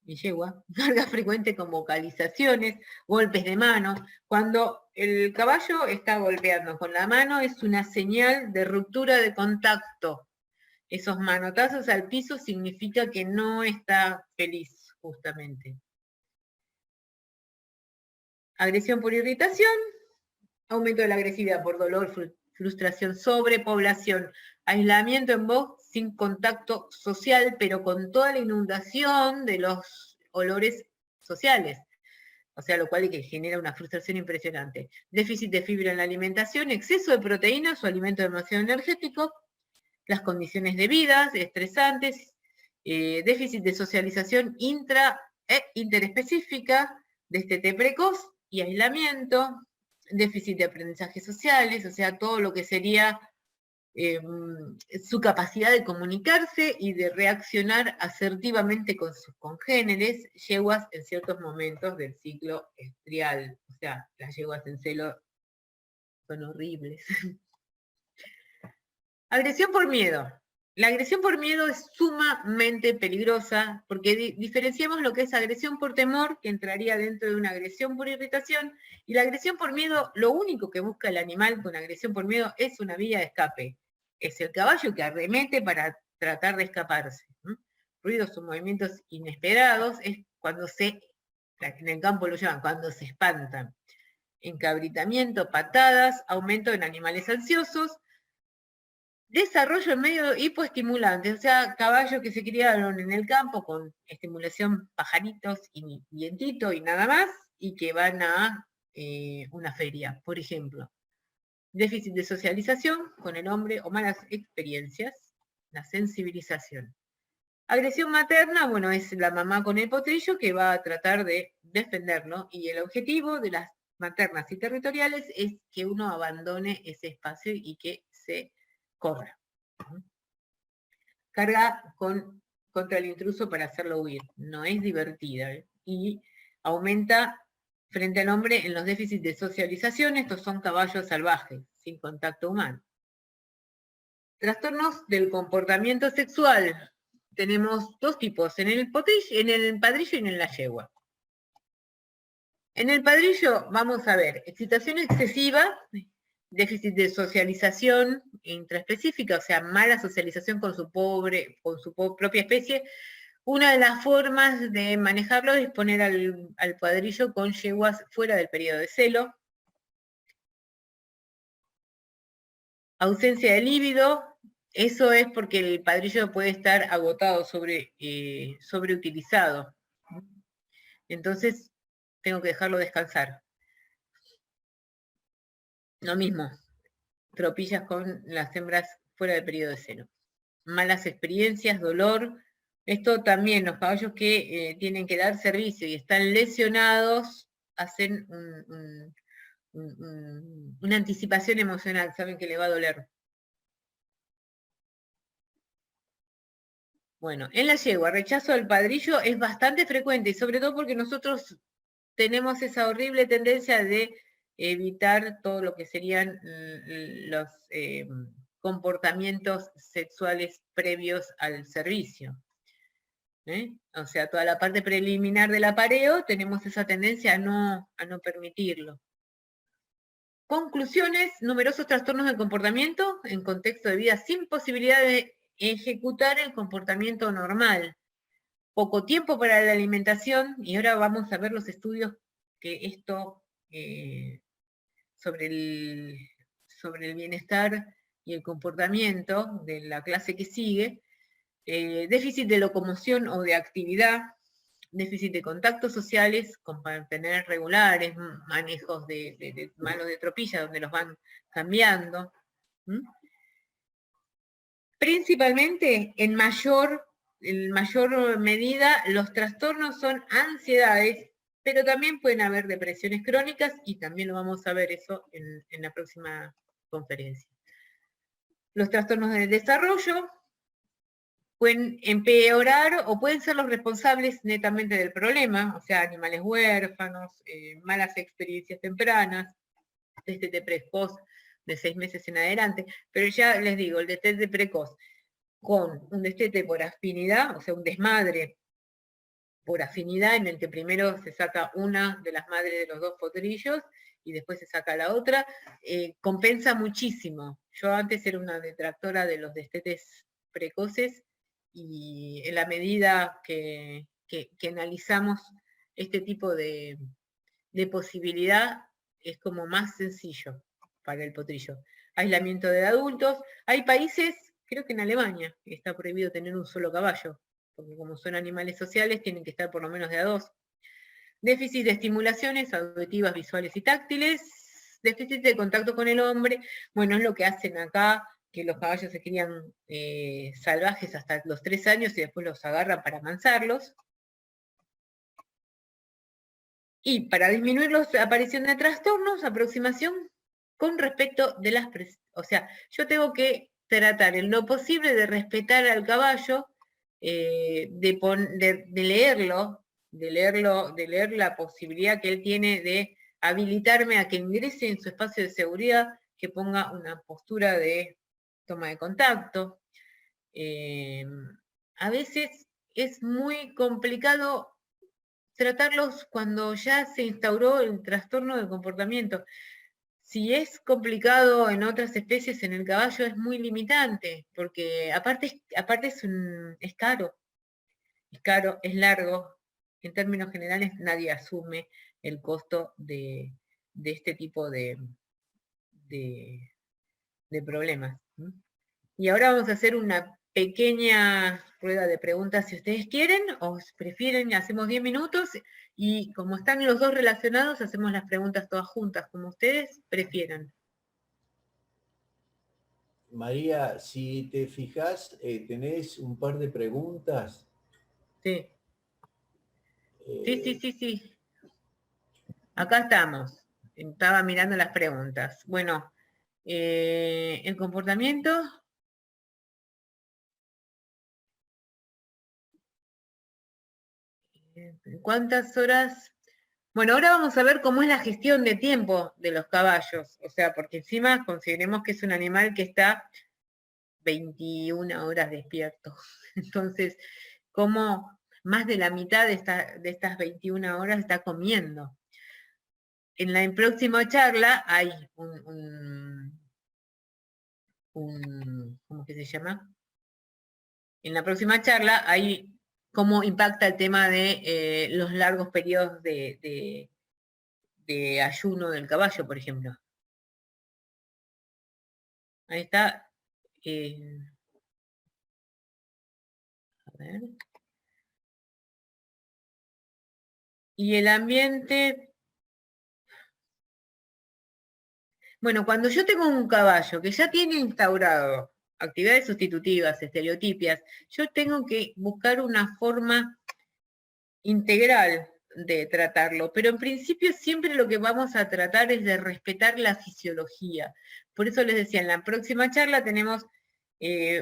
mi yegua, carga frecuente con vocalizaciones, golpes de mano. Cuando el caballo está golpeando con la mano es una señal de ruptura de contacto. Esos manotazos al piso significa que no está feliz, justamente. Agresión por irritación, aumento de la agresividad por dolor, frustración, sobrepoblación, aislamiento en voz sin contacto social, pero con toda la inundación de los olores sociales. O sea, lo cual que genera una frustración impresionante. Déficit de fibra en la alimentación, exceso de proteínas o alimento demasiado energético, las condiciones de vida estresantes, déficit de socialización intra e interespecífica, destete precoz y aislamiento, déficit de aprendizajes sociales, o sea, todo lo que sería su capacidad de comunicarse y de reaccionar asertivamente con sus congéneres, yeguas en ciertos momentos del ciclo estrial. O sea, las yeguas en celo son horribles. Agresión por miedo. La agresión por miedo es sumamente peligrosa porque diferenciamos lo que es agresión por temor, que entraría dentro de una agresión por irritación, y la agresión por miedo, lo único que busca el animal con agresión por miedo es una vía de escape. Es el caballo que arremete para tratar de escaparse. Ruidos o movimientos inesperados es cuando en el campo lo llaman, cuando se espantan. Encabritamiento, patadas, aumento en animales ansiosos, desarrollo en medio hipoestimulante, o sea, caballos que se criaron en el campo con estimulación pajaritos y vientito y nada más, y que van a una feria, por ejemplo. Déficit de socialización con el hombre o malas experiencias, la sensibilización. Agresión materna, bueno, es la mamá con el potrillo que va a tratar de defenderlo, y el objetivo de las maternas y territoriales es que uno abandone ese espacio y que se corra. Carga contra el intruso para hacerlo huir. No es divertida. Y aumenta frente al hombre en los déficits de socialización. Estos son caballos salvajes, sin contacto humano. Trastornos del comportamiento sexual. Tenemos dos tipos, en el padrillo y en la yegua. En el padrillo vamos a ver excitación excesiva, déficit de socialización intraespecífica, o sea, mala socialización con su propia especie. Una de las formas de manejarlo es poner al cuadrillo con yeguas fuera del periodo de celo. Ausencia de líbido, eso es porque el padrillo puede estar agotado, sobreutilizado. Entonces, tengo que dejarlo descansar. Lo mismo, tropillas con las hembras fuera del periodo de celo. Malas experiencias, dolor. Esto también, los caballos que tienen que dar servicio y están lesionados, hacen una anticipación emocional, saben que le va a doler. Bueno, en la yegua, rechazo al padrillo es bastante frecuente, y sobre todo porque nosotros tenemos esa horrible tendencia de evitar todo lo que serían los comportamientos sexuales previos al servicio. O sea, toda la parte preliminar del apareo, tenemos esa tendencia a no permitirlo. Conclusiones: numerosos trastornos del comportamiento en contexto de vida sin posibilidad de ejecutar el comportamiento normal. Poco tiempo para la alimentación, y ahora vamos a ver los estudios que esto sobre el bienestar y el comportamiento de la clase que sigue. Déficit de locomoción o de actividad, déficit de contactos sociales con mantener regulares, manejos de manos de tropilla donde los van cambiando. Principalmente, en mayor medida, los trastornos son ansiedades, pero también pueden haber depresiones crónicas, y también lo vamos a ver eso en la próxima conferencia. Los trastornos del desarrollo pueden empeorar o pueden ser los responsables netamente del problema, o sea, animales huérfanos, malas experiencias tempranas, destete precoz de 6 meses en adelante, pero ya les digo, el destete precoz con un destete por afinidad, o sea, un desmadre por afinidad en el que primero se saca una de las madres de los dos potrillos y después se saca la otra, compensa muchísimo. Yo antes era una detractora de los destetes precoces, y en la medida que analizamos este tipo de posibilidad, es como más sencillo para el potrillo. Aislamiento de adultos. Hay países, creo que en Alemania, está prohibido tener un solo caballo, porque como son animales sociales, tienen que estar por lo menos de a dos. Déficit de estimulaciones auditivas, visuales y táctiles. Déficit de contacto con el hombre. Bueno, es lo que hacen acá, que los caballos se crían salvajes hasta los 3 años y después los agarran para amansarlos. Y para disminuir la aparición de trastornos, aproximación con respecto de las... O sea, yo tengo que tratar en lo posible de respetar al caballo, de leer la posibilidad que él tiene de habilitarme a que ingrese en su espacio de seguridad, que ponga una postura de toma de contacto. A veces es muy complicado tratarlos cuando ya se instauró el trastorno del comportamiento. Si es complicado en otras especies, en el caballo es muy limitante, porque aparte es caro, es largo. En términos generales, nadie asume el costo de este tipo de problemas. Y ahora vamos a hacer una pequeña rueda de preguntas, si ustedes quieren, o prefieren, hacemos 10 minutos, y como están los dos relacionados, hacemos las preguntas todas juntas, como ustedes prefieran. María, si te fijas, tenés un par de preguntas. Sí. Sí. Acá estamos. Estaba mirando las preguntas. Bueno, el comportamiento... ¿Cuántas horas? Bueno, ahora vamos a ver cómo es la gestión de tiempo de los caballos. O sea, porque encima consideremos que es un animal que está 21 horas despierto. Entonces, cómo más de la mitad de estas 21 horas está comiendo. En la próxima charla hay ¿cómo que se llama? En la próxima charla hay cómo impacta el tema de los largos periodos de ayuno del caballo, por ejemplo. Ahí está. A ver. Y el ambiente... Bueno, cuando yo tengo un caballo que ya tiene instaurado actividades sustitutivas, estereotipias, yo tengo que buscar una forma integral de tratarlo, pero en principio siempre lo que vamos a tratar es de respetar la fisiología. Por eso les decía, en la próxima charla tenemos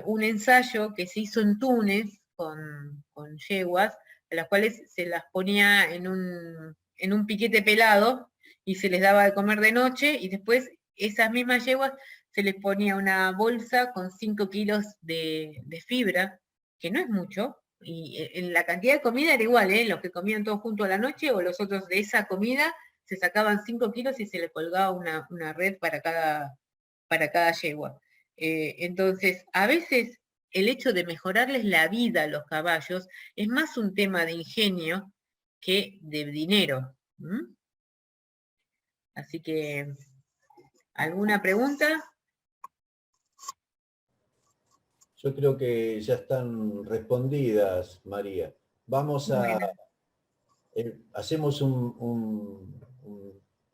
un ensayo que se hizo en Túnez con yeguas, a las cuales se las ponía en un piquete pelado y se les daba de comer de noche, y después esas mismas yeguas se les ponía una bolsa con 5 kilos de fibra, que no es mucho, Y en la cantidad de comida era igual, ¿eh? Los que comían todos juntos a la noche o los otros de esa comida se sacaban 5 kilos y se le colgaba una red para cada yegua. Entonces, a veces el hecho de mejorarles la vida a los caballos es más un tema de ingenio que de dinero. Así que, ¿alguna pregunta? Yo creo que ya están respondidas, María. Vamos a, Bueno, hacemos un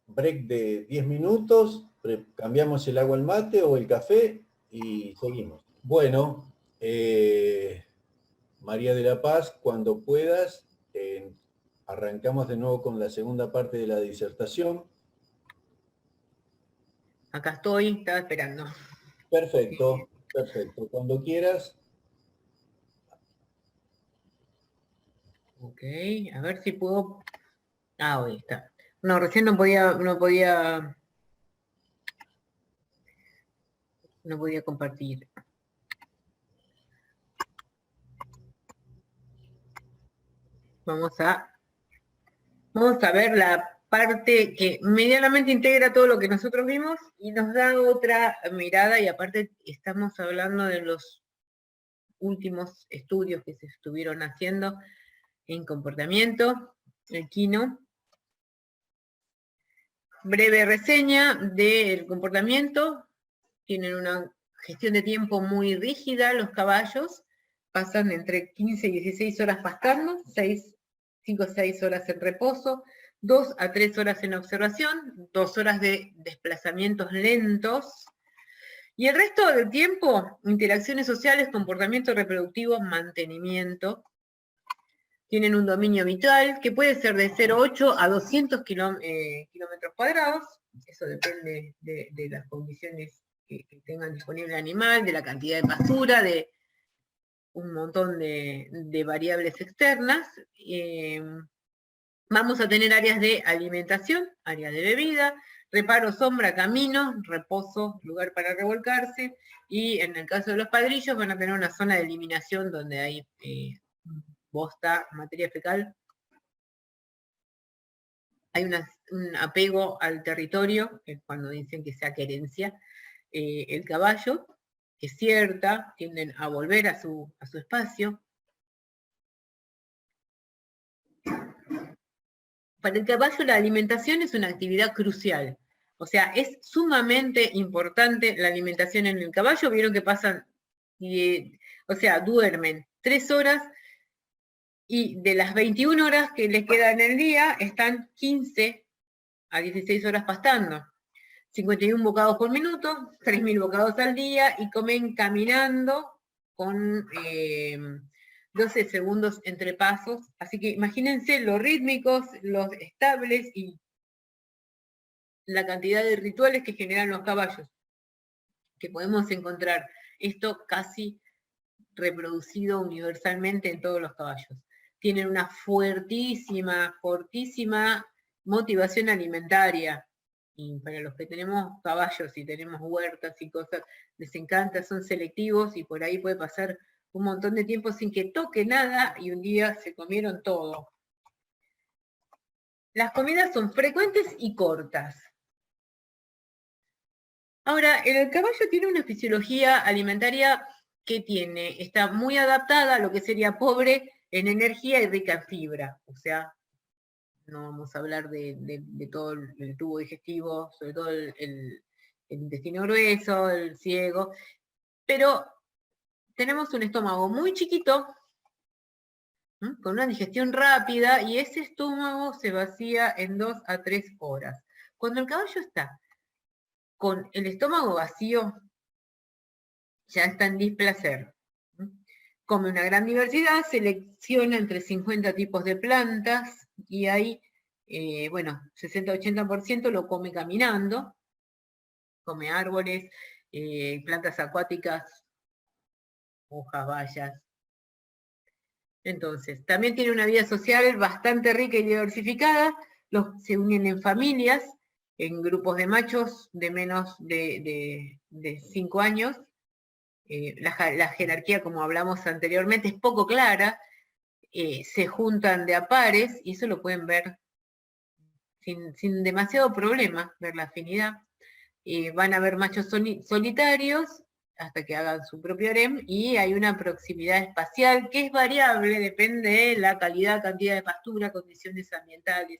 break de 10 minutos, cambiamos el agua al mate o el café y seguimos. Bueno, María de la Paz, cuando puedas, arrancamos de nuevo con la segunda parte de la disertación. acá estoy, estaba esperando. Perfecto, perfecto. Cuando quieras. Ok, a ver si puedo. Ah, ahí está. No, recién no podía compartir. Vamos a ver la parte que medianamente integra todo lo que nosotros vimos y nos da otra mirada, y aparte estamos hablando de los últimos estudios que se estuvieron haciendo en comportamiento equino. Breve reseña del comportamiento. Tienen una gestión de tiempo muy rígida los caballos, pasan entre 15 y 16 horas pastando, 5 o 6 horas en reposo, 2 a 3 horas en observación, 2 horas de desplazamientos lentos, y el resto del tiempo, interacciones sociales, comportamiento reproductivo, mantenimiento. Tienen un dominio vital que puede ser de 0,8 a 200 kilómetros cuadrados, eso depende de las condiciones que tengan disponible el animal, de la cantidad de pastura, de un montón de variables externas. Vamos a tener áreas de alimentación, áreas de bebida, reparo, sombra, camino, reposo, lugar para revolcarse, y en el caso de los padrillos van a tener una zona de eliminación donde hay bosta, materia fecal. Hay un apego al territorio, que es cuando dicen que sea querencia. El caballo, que es cierta, tienden a volver a su espacio. Para el caballo la alimentación es una actividad crucial. O sea, es sumamente importante la alimentación en el caballo. Vieron que pasan, duermen 3 horas y de las 21 horas que les quedan en el día, están 15 a 16 horas pastando. 51 bocados por minuto, 3.000 bocados al día, y comen caminando con 12 segundos entre pasos. Así que imagínense los rítmicos, los estables y la cantidad de rituales que generan los caballos, que podemos encontrar esto casi reproducido universalmente en todos los caballos. Tienen una fortísima motivación alimentaria. Y para los que tenemos caballos y tenemos huertas y cosas, les encanta, son selectivos, y por ahí puede pasar un montón de tiempo sin que toque nada y un día se comieron todo. Las comidas son frecuentes y cortas. Ahora, el caballo tiene una fisiología alimentaria que está muy adaptada a lo que sería pobre en energía y rica en fibra. O sea, no vamos a hablar de todo el tubo digestivo, sobre todo el intestino grueso, el ciego, pero tenemos un estómago muy chiquito, con una digestión rápida, y ese estómago se vacía en 2 a 3 horas. Cuando el caballo está con el estómago vacío, ya está en displacer. Come una gran diversidad, selecciona entre 50 tipos de plantas, y hay 60-80% lo come caminando, come árboles, plantas acuáticas, hojas, bayas. Entonces, también tiene una vida social bastante rica y diversificada. Se unen en familias, en grupos de machos de menos de 5 años. La jerarquía, como hablamos anteriormente, es poco clara. se juntan de a pares, y eso lo pueden ver sin demasiado problema, ver la afinidad. Van a haber machos solitarios hasta que hagan su propio harem, y hay una proximidad espacial que es variable, depende de la calidad, cantidad de pastura, condiciones ambientales.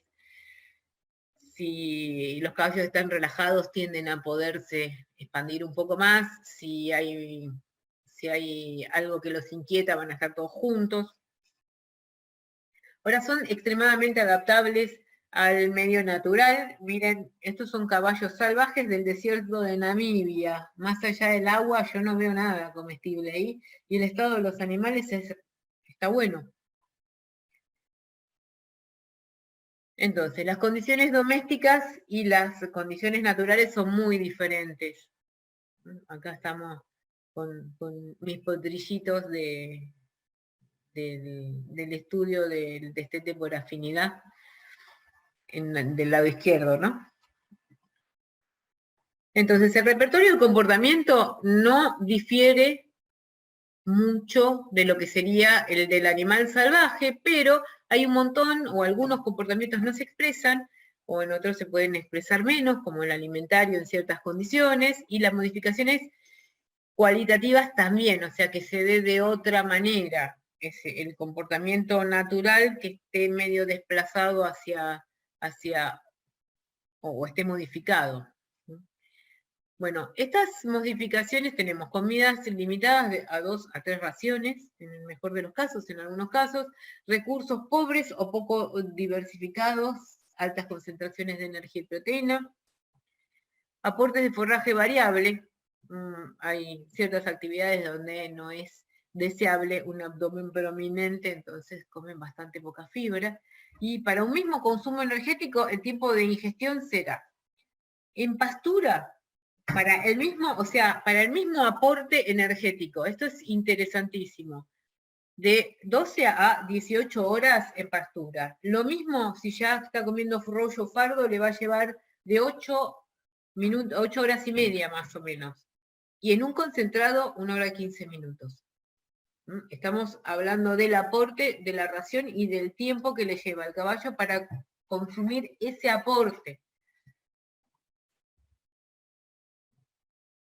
Si los caballos están relajados, tienden a poderse expandir un poco más. Si hay algo que los inquieta, van a estar todos juntos. Ahora, son extremadamente adaptables al medio natural. Miren, estos son caballos salvajes del desierto de Namibia. Más allá del agua, yo no veo nada comestible ahí. Y el estado de los animales está bueno. Entonces, las condiciones domésticas y las condiciones naturales son muy diferentes. Acá estamos con mis potrillitos del estudio del destete por afinidad del lado izquierdo, ¿no? Entonces, el repertorio de comportamiento no difiere mucho de lo que sería el del animal salvaje, pero hay un montón o algunos comportamientos no se expresan, o en otros se pueden expresar menos, como el alimentario en ciertas condiciones, y las modificaciones cualitativas también, o sea, que se dé de otra manera. Es el comportamiento natural que esté medio desplazado hacia o esté modificado. Bueno, estas modificaciones tenemos comidas limitadas a 2 a 3 raciones, en el mejor de los casos, en algunos casos, recursos pobres o poco diversificados, altas concentraciones de energía y proteína, aportes de forraje variable. Hay ciertas actividades donde no es deseable un abdomen prominente, entonces comen bastante poca fibra, y para un mismo consumo energético el tiempo de ingestión será en pastura, para el mismo aporte energético, esto es interesantísimo, de 12 a 18 horas en pastura. Lo mismo si ya está comiendo rollo fardo, le va a llevar de 8 horas y media más o menos. Y en un concentrado, 1 hora y 15 minutos. Estamos hablando del aporte de la ración y del tiempo que le lleva al caballo para consumir ese aporte.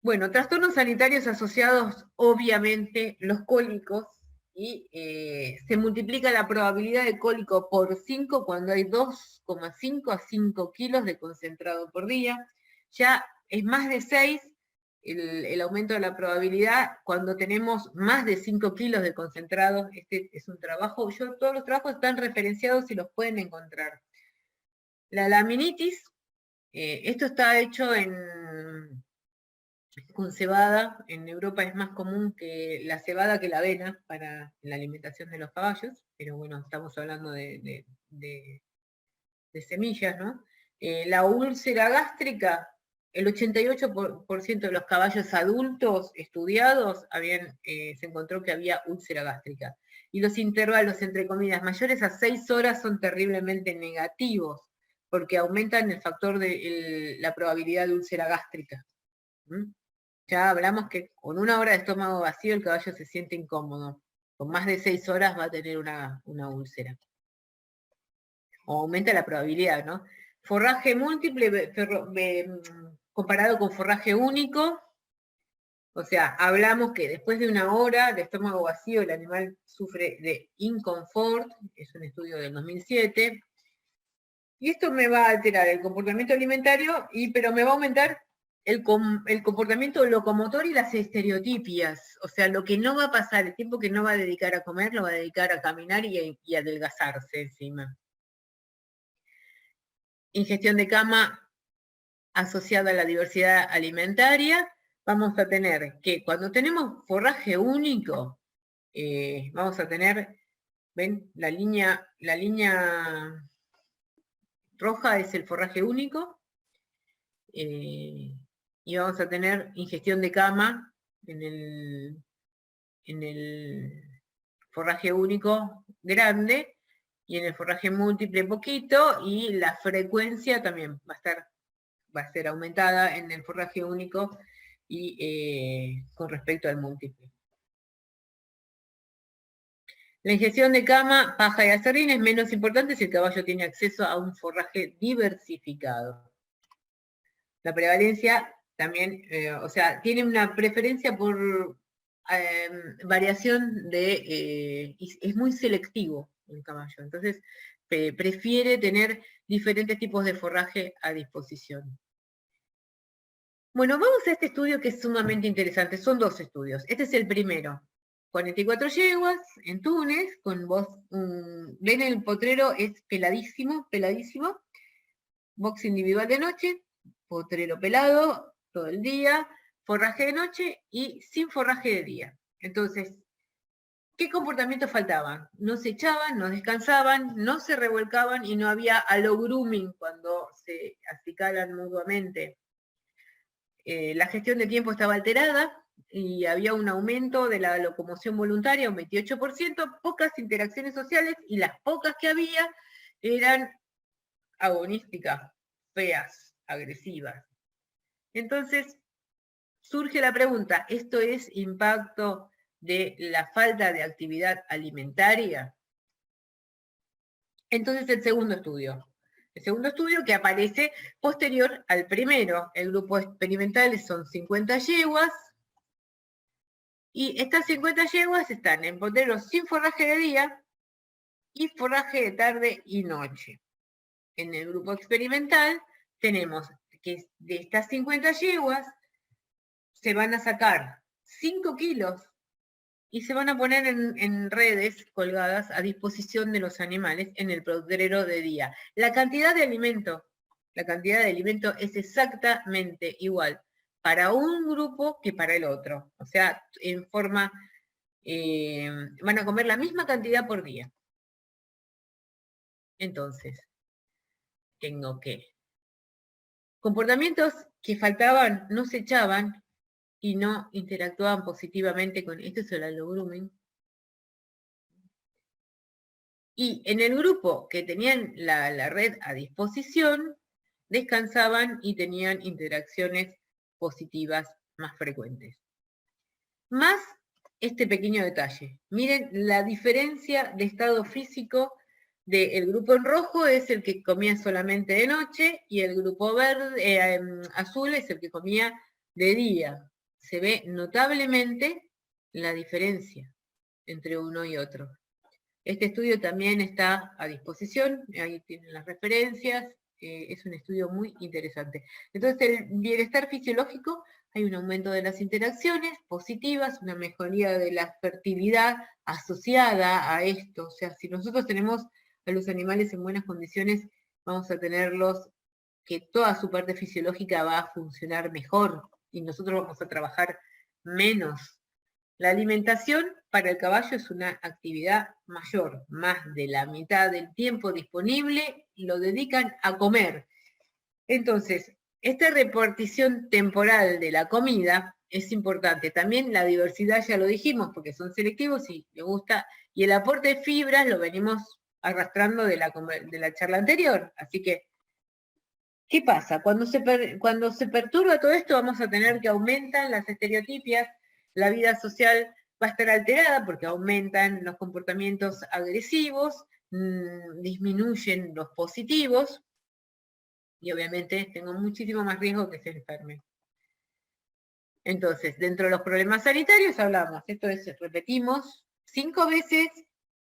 Bueno, trastornos sanitarios asociados, obviamente, los cólicos, y se multiplica la probabilidad de cólico por 5 cuando hay 2,5 a 5 kilos de concentrado por día. Ya es más de 6 el aumento de la probabilidad cuando tenemos más de 5 kilos de concentrado. Este es un trabajo, todos los trabajos están referenciados y los pueden encontrar. La laminitis, esto está hecho con cebada. En Europa es más común que la cebada que la avena para la alimentación de los caballos, pero bueno, estamos hablando de semillas, ¿no? La úlcera gástrica, el 88% de los caballos adultos estudiados se encontró que había úlcera gástrica. Y los intervalos entre comidas mayores a 6 horas son terriblemente negativos, porque aumentan el factor de la probabilidad de úlcera gástrica. Ya hablamos que con 1 hora de estómago vacío el caballo se siente incómodo. Con más de 6 horas va a tener una úlcera. O aumenta la probabilidad, ¿no? Forraje múltiple comparado con forraje único. O sea, hablamos que después de 1 hora de estómago vacío el animal sufre de inconfort. Es un estudio del 2007. Y esto me va a alterar el comportamiento alimentario, pero me va a aumentar el comportamiento locomotor y las estereotipias. O sea, lo que no va a pasar, el tiempo que no va a dedicar a comer, lo va a dedicar a caminar y a adelgazarse encima. Ingestión de cama asociada a la diversidad alimentaria. Vamos a tener que cuando tenemos forraje único, vamos a tener, ¿ven? La línea roja es el forraje único. Y vamos a tener ingestión de cama en el forraje único grande, y en el forraje múltiple poquito, y la frecuencia también va a ser aumentada en el forraje único y con respecto al múltiple. La ingestión de cama, paja y aserrín es menos importante si el caballo tiene acceso a un forraje diversificado. La prevalencia también, o sea, tiene una preferencia por variación de, es muy selectivo el caballo, entonces prefiere tener diferentes tipos de forraje a disposición. Bueno, vamos a este estudio que es sumamente interesante, son dos estudios. Este es el primero, 44 yeguas en Túnez, con voz, ven el potrero, es peladísimo, peladísimo, box individual de noche, potrero pelado todo el día, forraje de noche y sin forraje de día. Entonces, ¿qué comportamientos faltaban? No se echaban, no descansaban, no se revolcaban y no había allogrooming cuando se acicalan mutuamente. La gestión de tiempo estaba alterada y había un aumento de la locomoción voluntaria, un 28%, pocas interacciones sociales y las pocas que había eran agonísticas, feas, agresivas. Entonces, surge la pregunta, ¿esto es impacto de la falta de actividad alimentaria? Entonces, el segundo estudio que aparece posterior al primero. El grupo experimental son 50 yeguas, y estas 50 yeguas están en potreros sin forraje de día y forraje de tarde y noche. En el grupo experimental tenemos que de estas 50 yeguas se van a sacar 5 kilos y se van a poner en redes colgadas a disposición de los animales en el potrero de día. La cantidad de alimento es exactamente igual para un grupo que para el otro. O sea, en forma, van a comer la misma cantidad por día. Entonces, tengo que comportamientos que faltaban, no se echaban y no interactuaban positivamente con, esto es el allogrooming. Y en el grupo que tenían la red a disposición, descansaban y tenían interacciones positivas más frecuentes. Más este pequeño detalle. Miren la diferencia de estado físico del grupo en rojo es el que comía solamente de noche y el grupo verde, azul es el que comía de día. Se ve notablemente la diferencia entre uno y otro. Este estudio también está a disposición, ahí tienen las referencias, es un estudio muy interesante. Entonces, el bienestar fisiológico, hay un aumento de las interacciones positivas, una mejoría de la fertilidad asociada a esto. O sea, si nosotros tenemos a los animales en buenas condiciones, vamos a tenerlos que toda su parte fisiológica va a funcionar mejor y nosotros vamos a trabajar menos. La alimentación para el caballo es una actividad mayor, más de la mitad del tiempo disponible lo dedican a comer. Entonces, esta repartición temporal de la comida es importante. También la diversidad, ya lo dijimos, porque son selectivos y le gusta, y el aporte de fibras lo venimos arrastrando de la charla anterior. Así que, ¿qué pasa? Cuando se perturba todo esto, vamos a tener que aumentan las estereotipias, la vida social va a estar alterada porque aumentan los comportamientos agresivos, disminuyen los positivos, y obviamente tengo muchísimo más riesgo que se enferme. Entonces, dentro de los problemas sanitarios hablamos, esto es, repetimos, 5 veces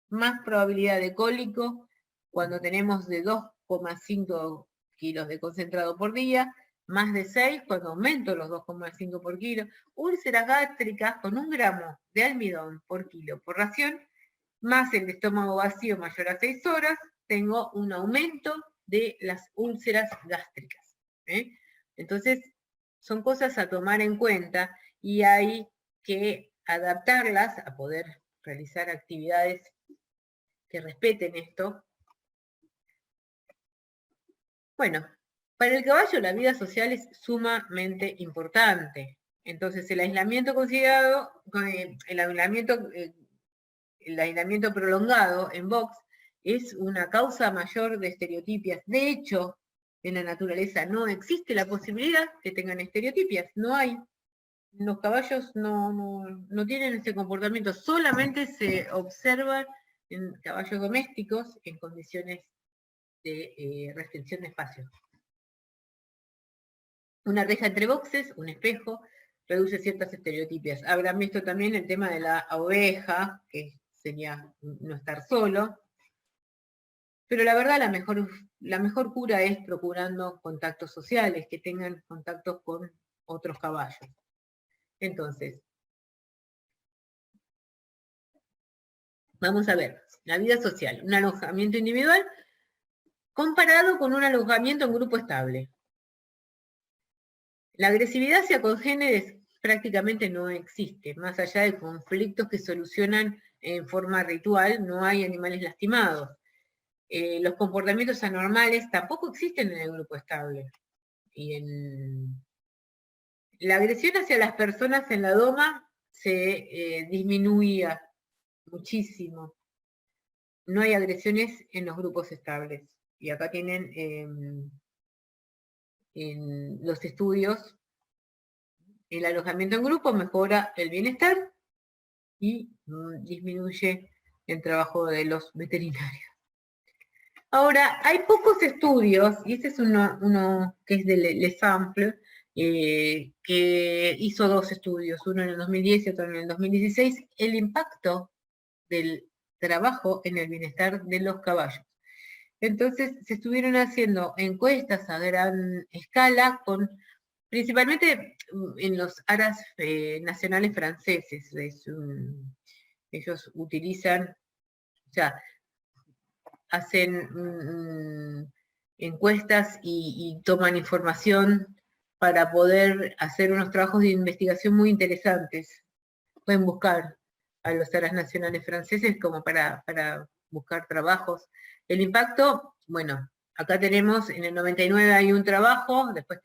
más probabilidad de cólico cuando tenemos de 2,5 kilos de concentrado por día, más de 6 cuando aumento los 2,5 por kilo, úlceras gástricas con 1 gramo de almidón por kilo por ración, más el estómago vacío mayor a 6 horas, tengo un aumento de las úlceras gástricas. Entonces, son cosas a tomar en cuenta y hay que adaptarlas a poder realizar actividades que respeten esto. Bueno, para el caballo la vida social es sumamente importante. Entonces, el aislamiento considerado, el aislamiento prolongado en box es una causa mayor de estereotipias. De hecho, en la naturaleza no existe la posibilidad que tengan estereotipias, no hay. Los caballos no tienen ese comportamiento, solamente se observan en caballos domésticos en condiciones de restricción de espacio. Una reja entre boxes, un espejo, reduce ciertas estereotipias. Habrán visto también el tema de la oveja, que sería no estar solo. Pero la verdad la mejor cura es procurando contactos sociales, que tengan contactos con otros caballos. Entonces, vamos a ver, la vida social, un alojamiento individual comparado con un alojamiento en grupo estable. La agresividad hacia congéneres prácticamente no existe, más allá de conflictos que solucionan en forma ritual, no hay animales lastimados. Los comportamientos anormales tampoco existen en el grupo estable. Y la agresión hacia las personas en la doma se disminuía muchísimo. No hay agresiones en los grupos estables. Y acá tienen en los estudios, el alojamiento en grupo mejora el bienestar y disminuye el trabajo de los veterinarios. Ahora, hay pocos estudios, y este es uno que es de Le Sample, que hizo 2 estudios, uno en el 2010 y otro en el 2016, el impacto del trabajo en el bienestar de los caballos. Entonces, se estuvieron haciendo encuestas a gran escala, principalmente en los aras nacionales franceses. Ellos utilizan, o sea, hacen encuestas y toman información para poder hacer unos trabajos de investigación muy interesantes. Pueden buscar a los aras nacionales franceses como para buscar trabajos. El impacto, bueno, acá tenemos, en el 99 hay un trabajo, después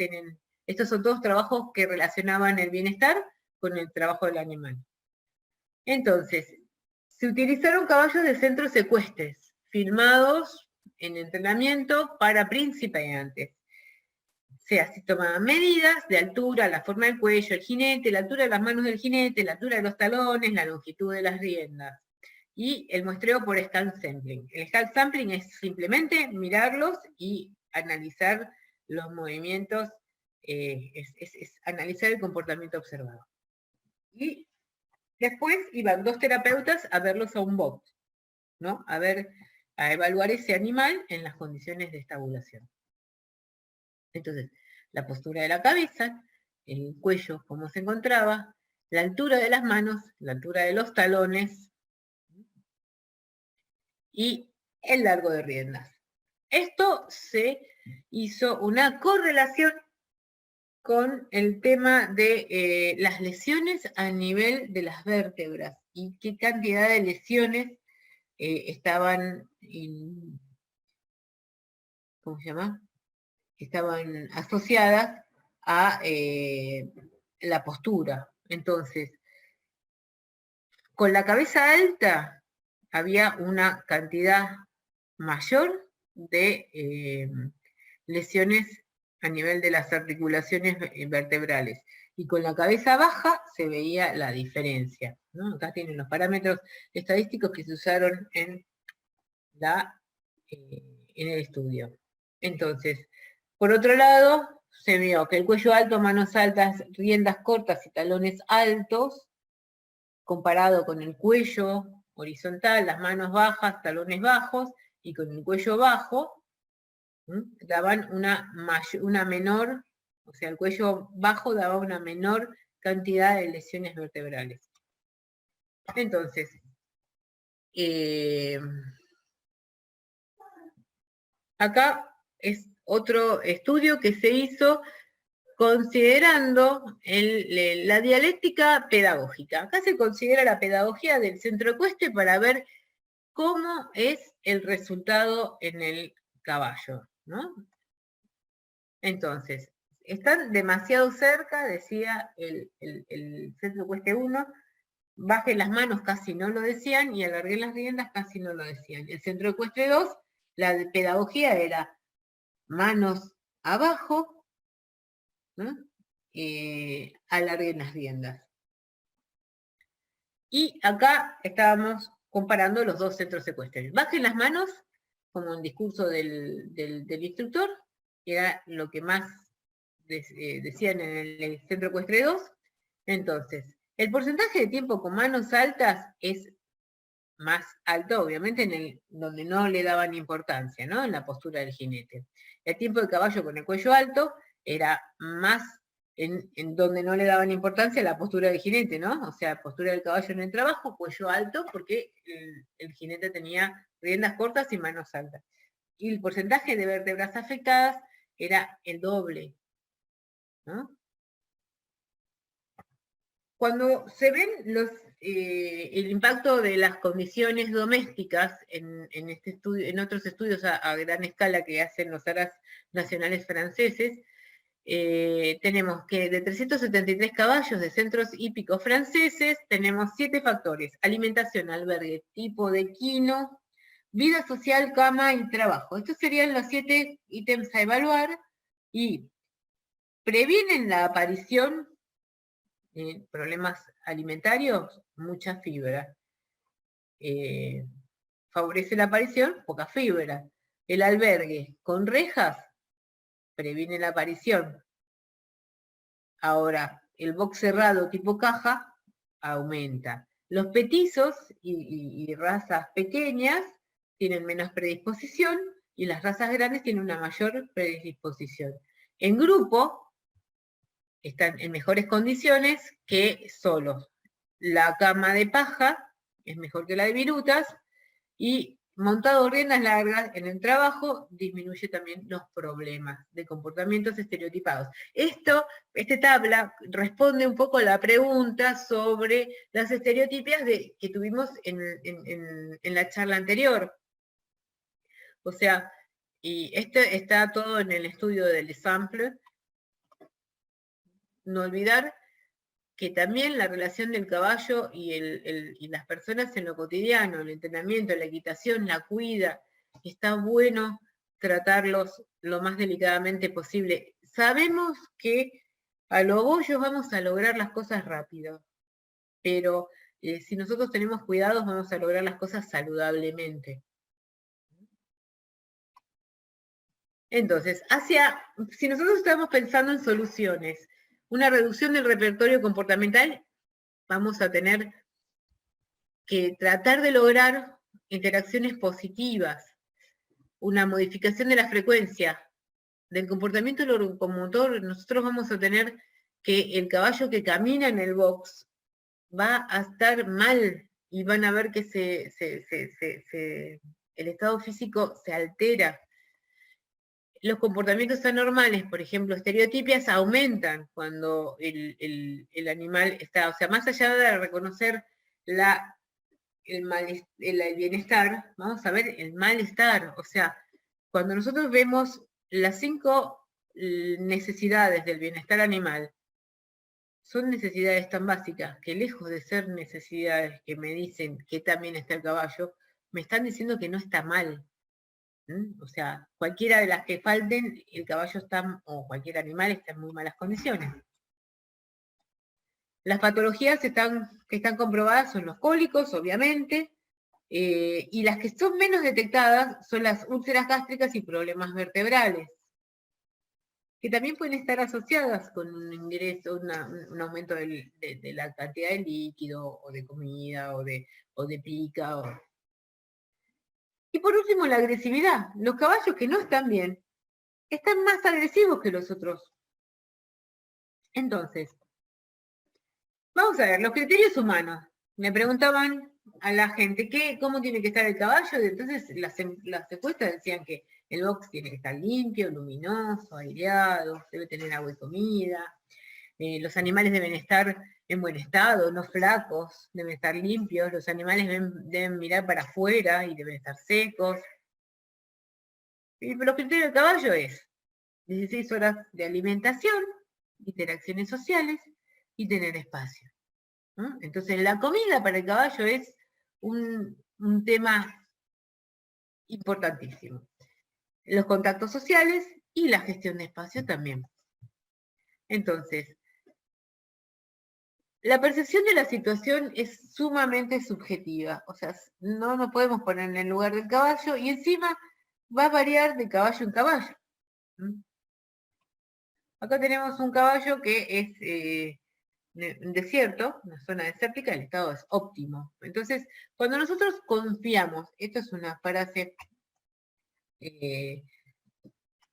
estos son todos trabajos que relacionaban el bienestar con el trabajo del animal. Entonces, se utilizaron caballos de centros ecuestres, filmados en entrenamiento para principiantes. O sea, se tomaban medidas de altura, la forma del cuello, el jinete, la altura de las manos del jinete, la altura de los talones, la longitud de las riendas. Y el muestreo por scan sampling. El scan sampling es simplemente mirarlos y analizar los movimientos, es analizar el comportamiento observado. Y después iban 2 terapeutas a verlos a un box, ¿no? A evaluar ese animal en las condiciones de estabulación. Entonces, la postura de la cabeza, el cuello, cómo se encontraba, la altura de las manos, la altura de los talones y el largo de riendas. Esto se hizo una correlación con el tema de las lesiones a nivel de las vértebras y qué cantidad de lesiones estaban ¿cómo se llama? Estaban asociadas a la postura. Entonces, con la cabeza alta había una cantidad mayor de lesiones a nivel de las articulaciones vertebrales. Y con la cabeza baja se veía la diferencia, ¿no? Acá tienen los parámetros estadísticos que se usaron en el estudio. Entonces, por otro lado, se vio que el cuello alto, manos altas, riendas cortas y talones altos, comparado con el cuello horizontal, las manos bajas, talones bajos, y con el cuello bajo, daban una menor, o sea, el cuello bajo daba una menor cantidad de lesiones vertebrales. Entonces, acá es otro estudio que se hizo considerando la dialéctica pedagógica. Acá se considera la pedagogía del centro ecuestre para ver cómo es el resultado en el caballo, ¿no? Entonces, están demasiado cerca, decía el centro ecuestre 1, bajen las manos, casi no lo decían, y alarguen las riendas, casi no lo decían. El centro ecuestre 2, la pedagogía era manos abajo, ¿no? Alarguen las riendas. Y acá estábamos comparando los dos centros ecuestres. Bajen las manos, como un discurso del instructor, que era lo que más decían en el centro ecuestre 2. Entonces, el porcentaje de tiempo con manos altas es más alto, obviamente, donde no le daban importancia, ¿no? En la postura del jinete. El tiempo de caballo con el cuello alto era más en donde no le daban importancia a la postura del jinete, ¿no? O sea, postura del caballo en el trabajo, cuello alto, porque el jinete tenía riendas cortas y manos altas. Y el porcentaje de vértebras afectadas era el doble, ¿no? Cuando se ven el impacto de las condiciones domésticas en este estudio, en otros estudios a gran escala que hacen los aras nacionales franceses, tenemos que de 373 caballos de centros hípicos franceses, tenemos 7 factores: alimentación, albergue, tipo de quino, vida social, cama y trabajo. Estos serían los 7 ítems a evaluar y previenen la aparición problemas alimentarios, mucha fibra. Favorece la aparición, poca fibra. El albergue con rejas previene la aparición. Ahora, el box cerrado tipo caja aumenta. Los petizos y razas pequeñas tienen menos predisposición y las razas grandes tienen una mayor predisposición. En grupo, están en mejores condiciones que solos. La cama de paja es mejor que la de virutas y montado riendas largas en el trabajo disminuye también los problemas de comportamientos estereotipados. Esta tabla responde un poco a la pregunta sobre las estereotipias que tuvimos en la charla anterior. O sea, y esto está todo en el estudio del sample. No olvidar que también la relación del caballo y las personas en lo cotidiano, el entrenamiento, la equitación, la cuida, está bueno tratarlos lo más delicadamente posible. Sabemos que a lo bollos vamos a lograr las cosas rápido, pero si nosotros tenemos cuidados vamos a lograr las cosas saludablemente. Entonces, si nosotros estamos pensando en soluciones, una reducción del repertorio comportamental, vamos a tener que tratar de lograr interacciones positivas, una modificación de la frecuencia del comportamiento locomotor. Nosotros vamos a tener que el caballo que camina en el box va a estar mal y van a ver que el estado físico se altera. Los comportamientos anormales, por ejemplo, estereotipias, aumentan cuando el animal está, o sea, más allá de reconocer el bienestar, vamos a ver el malestar. O sea, cuando nosotros vemos las 5 necesidades del bienestar animal, son necesidades tan básicas que lejos de ser necesidades que me dicen que también está el caballo, me están diciendo que no está mal. O sea, cualquiera de las que falten, el caballo está, o cualquier animal está en muy malas condiciones. Las patologías que están comprobadas son los cólicos, obviamente, y las que son menos detectadas son las úlceras gástricas y problemas vertebrales, que también pueden estar asociadas con un ingreso, un aumento de la cantidad de líquido, o de comida, o de pica, Y por último, la agresividad. Los caballos que no están bien están más agresivos que los otros. Entonces, vamos a ver, los criterios humanos. Me preguntaban a la gente cómo tiene que estar el caballo, y entonces las encuestas decían que el box tiene que estar limpio, luminoso, aireado, debe tener agua y comida, los animales deben estar en buen estado, no flacos, deben estar limpios, los animales deben mirar para afuera y deben estar secos. Y los criterios del caballo es 16 horas de alimentación, interacciones sociales y tener espacio. ¿no? Entonces la comida para el caballo es un tema importantísimo. Los contactos sociales y la gestión de espacio también. Entonces, La percepción de la situación es sumamente subjetiva, o sea, no nos podemos poner en el lugar del caballo y encima va a variar de caballo en caballo. Acá tenemos un caballo que es un desierto, una zona desértica, el estado es óptimo. Entonces, cuando nosotros confiamos, esto es una frase,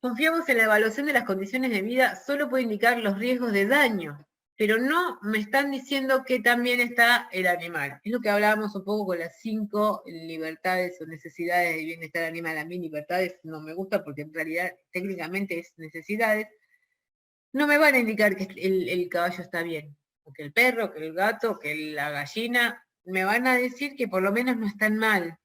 confiamos en la evaluación de las condiciones de vida, solo puede indicar los riesgos de daño, pero no me están diciendo que también está el animal. Es lo que hablábamos un poco con las 5 libertades o necesidades de bienestar animal. A mí libertades no me gusta porque en realidad técnicamente es necesidades. No me van a indicar que el caballo está bien, o que el perro, que el gato, que la gallina, me van a decir que por lo menos no están mal.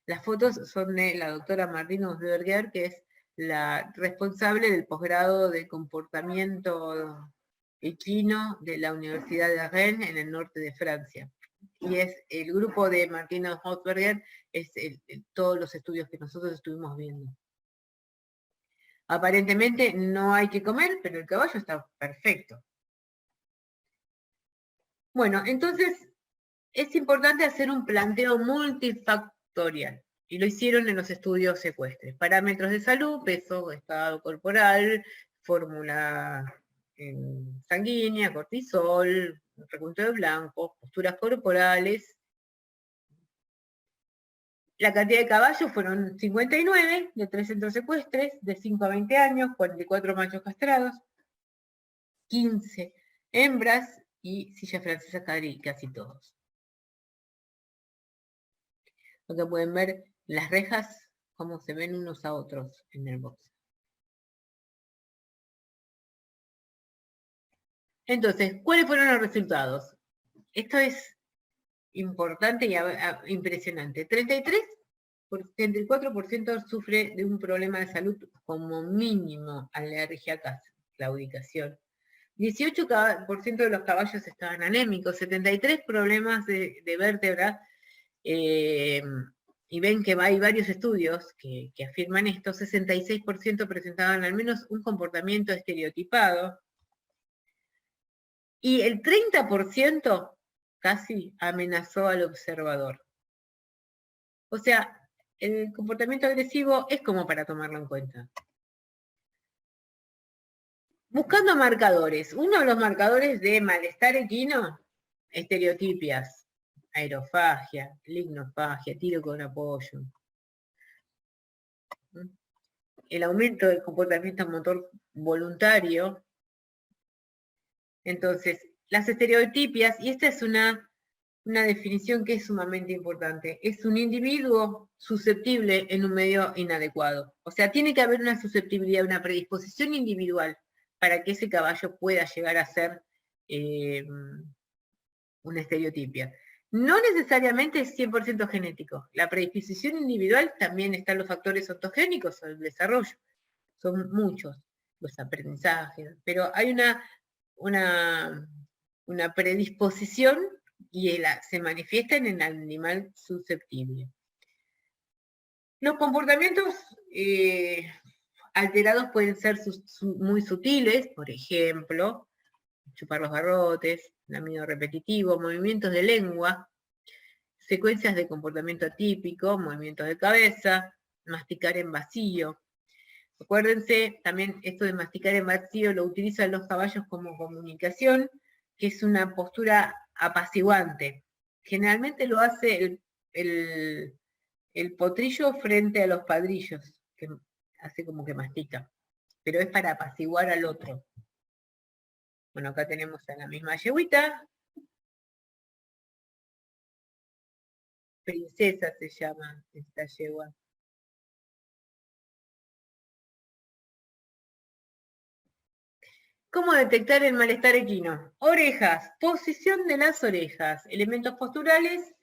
Las fotos son de la doctora Martine Osberger, que es la responsable del posgrado de comportamiento equino de la Universidad de Rennes en el norte de Francia. Y es el grupo de Martine Osberger, es todos los estudios que nosotros estuvimos viendo. Aparentemente no hay que comer, pero el caballo está perfecto. Bueno, entonces es importante hacer un planteo multifactorial. Y lo hicieron en los estudios ecuestres. Parámetros de salud, peso, estado corporal, fórmula sanguínea, cortisol, recuento de blancos, posturas corporales. La cantidad de caballos fueron 59 de 3 centros ecuestres, de 5 a 20 años, 44 machos castrados, 15 hembras y silla francesa casi todos. Acá pueden ver las rejas, cómo se ven unos a otros en el box. Entonces, ¿cuáles fueron los resultados? Esto es importante y impresionante. 34% sufre de un problema de salud como mínimo, alergia, claudicación. 18% de los caballos estaban anémicos, 73 problemas de vértebra, y ven que hay varios estudios que afirman esto. 66% presentaban al menos un comportamiento estereotipado, y el 30% casi amenazó al observador. O sea, el comportamiento agresivo es como para tomarlo en cuenta. Buscando marcadores. Uno de los marcadores de malestar equino, estereotipias, aerofagia, lignofagia, tiro con apoyo. El aumento del comportamiento motor voluntario. Entonces, las estereotipias, y esta es una definición que es sumamente importante, es un individuo susceptible en un medio inadecuado. O sea, tiene que haber una susceptibilidad, una predisposición individual para que ese caballo pueda llegar a ser una estereotipia. No necesariamente es 100% genético. La predisposición individual también están los factores ontogénicos o el desarrollo. Son muchos los aprendizajes, pero hay una predisposición y se manifiesta en el animal susceptible. Los comportamientos alterados pueden ser muy sutiles, por ejemplo, chupar los garrotes, lamido repetitivo, movimientos de lengua, secuencias de comportamiento atípico, movimientos de cabeza, masticar en vacío. Acuérdense, también esto de masticar en vacío lo utilizan los caballos como comunicación, que es una postura apaciguante. Generalmente lo hace el potrillo frente a los padrillos, que hace como que mastica, pero es para apaciguar al otro. Bueno, acá tenemos a la misma yeguita. Princesa se llama esta yegua. ¿Cómo detectar el malestar equino? Orejas, posición de las orejas, elementos posturales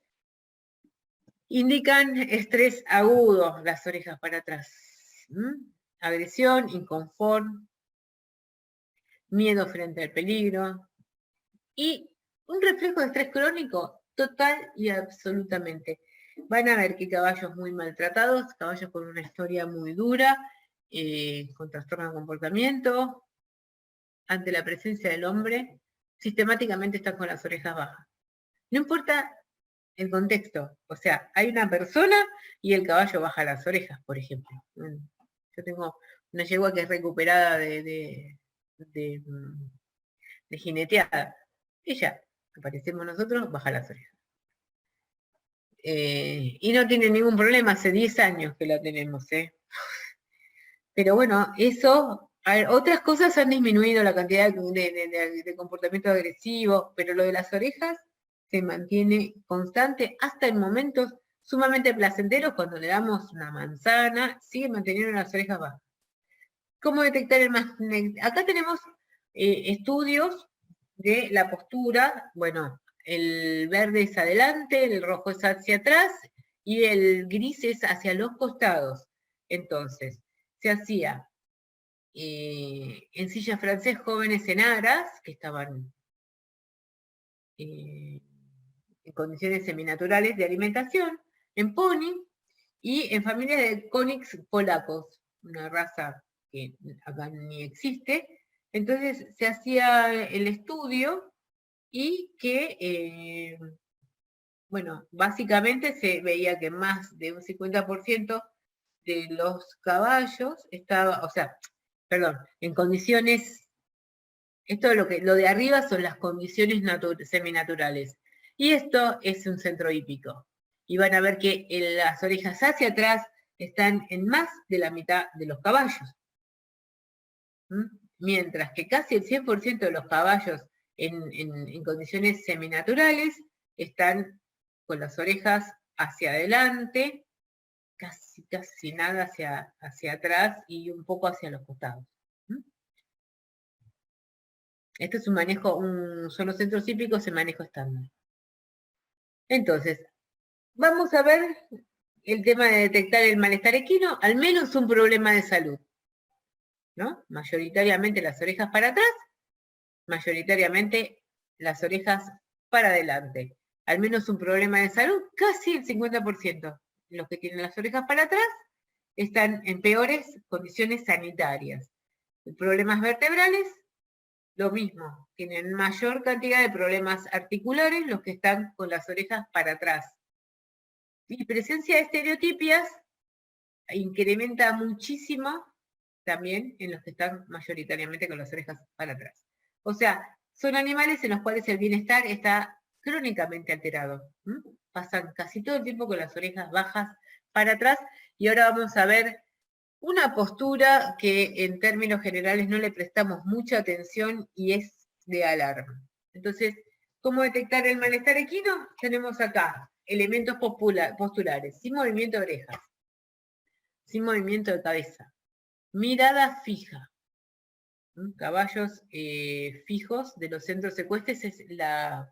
indican estrés agudo, las orejas para atrás. Agresión, inconfort, miedo frente al peligro. Y un reflejo de estrés crónico, total y absolutamente. Van a ver que caballos muy maltratados, caballos con una historia muy dura, con trastorno de comportamiento, ante la presencia del hombre, sistemáticamente están con las orejas bajas. No importa el contexto, o sea, hay una persona y el caballo baja las orejas, por ejemplo. Yo tengo una yegua que es recuperada de jineteada. Ella, aparecemos nosotros, baja las orejas. Y no tiene ningún problema, hace 10 años que la tenemos, Pero bueno, eso, otras cosas han disminuido la cantidad de comportamiento agresivo, pero lo de las orejas se mantiene constante hasta en momentos sumamente placenteros, cuando le damos una manzana, sigue manteniendo las orejas bajas. ¿Cómo detectar el más? Acá tenemos estudios de la postura. Bueno, el verde es adelante, el rojo es hacia atrás y el gris es hacia los costados. Entonces, se hacía en silla francés jóvenes en aras, que estaban en condiciones seminaturales de alimentación, en pony y en familias de cónix polacos, una raza que acá ni existe. Entonces se hacía el estudio y que, bueno, básicamente se veía que más de un 50% de los caballos estaba, o sea, perdón, en condiciones, esto lo de arriba son las condiciones seminaturales, y esto es un centro hípico. Y van a ver que las orejas hacia atrás están en más de la mitad de los caballos. Mientras que casi el 100% de los caballos en condiciones seminaturales están con las orejas hacia adelante, casi nada hacia atrás y un poco hacia los costados. Esto es un manejo, son los centros hípicos en manejo estándar. Entonces, vamos a ver el tema de detectar el malestar equino, al menos un problema de salud, ¿no? Mayoritariamente las orejas para atrás, mayoritariamente las orejas para adelante. Al menos un problema de salud, casi el 50%. Los que tienen las orejas para atrás están en peores condiciones sanitarias. Problemas vertebrales, lo mismo. Tienen mayor cantidad de problemas articulares los que están con las orejas para atrás. Y presencia de estereotipias incrementa muchísimo también en los que están mayoritariamente con las orejas para atrás. O sea, son animales en los cuales el bienestar está crónicamente alterado. Pasan casi todo el tiempo con las orejas bajas para atrás, y ahora vamos a ver una postura que en términos generales no le prestamos mucha atención y es de alarma. Entonces, ¿cómo detectar el malestar equino? Tenemos acá elementos posturales, sin movimiento de orejas, sin movimiento de cabeza, mirada fija. Caballos fijos de los centros ecuestres es la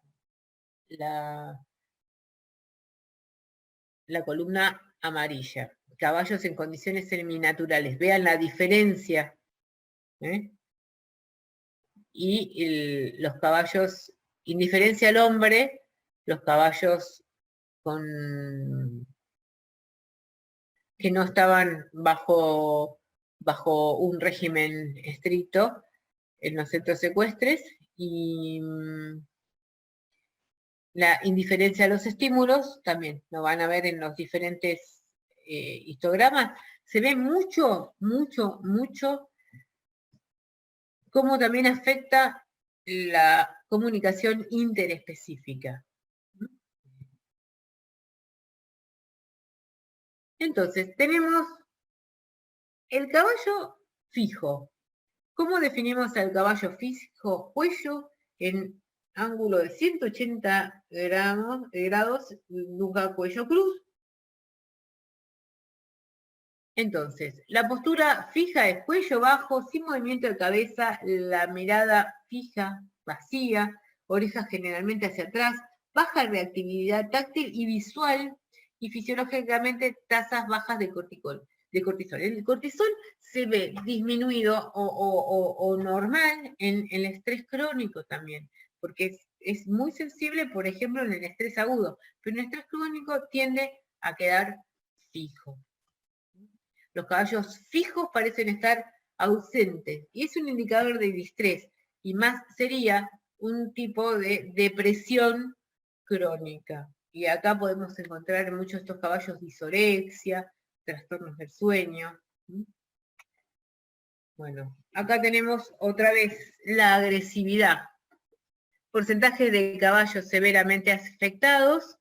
columna amarilla. Caballos en condiciones seminaturales. Vean la diferencia. Y los caballos, indiferencia al hombre, los caballos que no estaban bajo un régimen estricto en los centros ecuestres, y la indiferencia a los estímulos, también lo van a ver en los diferentes histogramas. Se ve mucho cómo también afecta la comunicación interespecífica. Entonces, tenemos el caballo fijo. ¿Cómo definimos al caballo fijo? Cuello en ángulo de 180 grados, nuca, cuello, cruz. Entonces, la postura fija es cuello bajo, sin movimiento de cabeza, la mirada fija, vacía, orejas generalmente hacia atrás, baja reactividad táctil y visual, y fisiológicamente tasas bajas de cortisol. El cortisol se ve disminuido o normal en el estrés crónico también, porque es muy sensible, por ejemplo, en el estrés agudo, pero en el estrés crónico tiende a quedar fijo. Los caballos fijos parecen estar ausentes, y es un indicador de distrés, y más sería un tipo de depresión crónica. Y acá podemos encontrar en muchos de estos caballos disorexia, trastornos del sueño. Bueno, acá tenemos otra vez la agresividad. Porcentaje de caballos severamente afectados.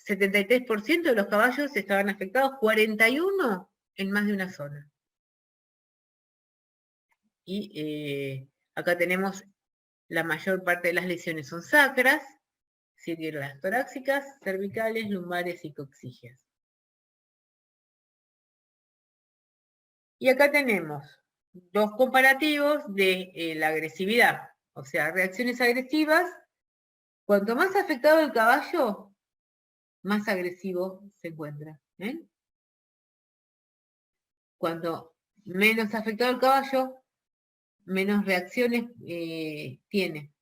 73% de los caballos estaban afectados, 41% en más de una zona. Y acá tenemos la mayor parte de las lesiones son sacras, las torácicas, cervicales, lumbares y coxígeas. Y acá tenemos dos comparativos de la agresividad, o sea, reacciones agresivas. Cuanto más afectado el caballo, más agresivo se encuentra. Cuanto menos afectado el caballo, menos reacciones tiene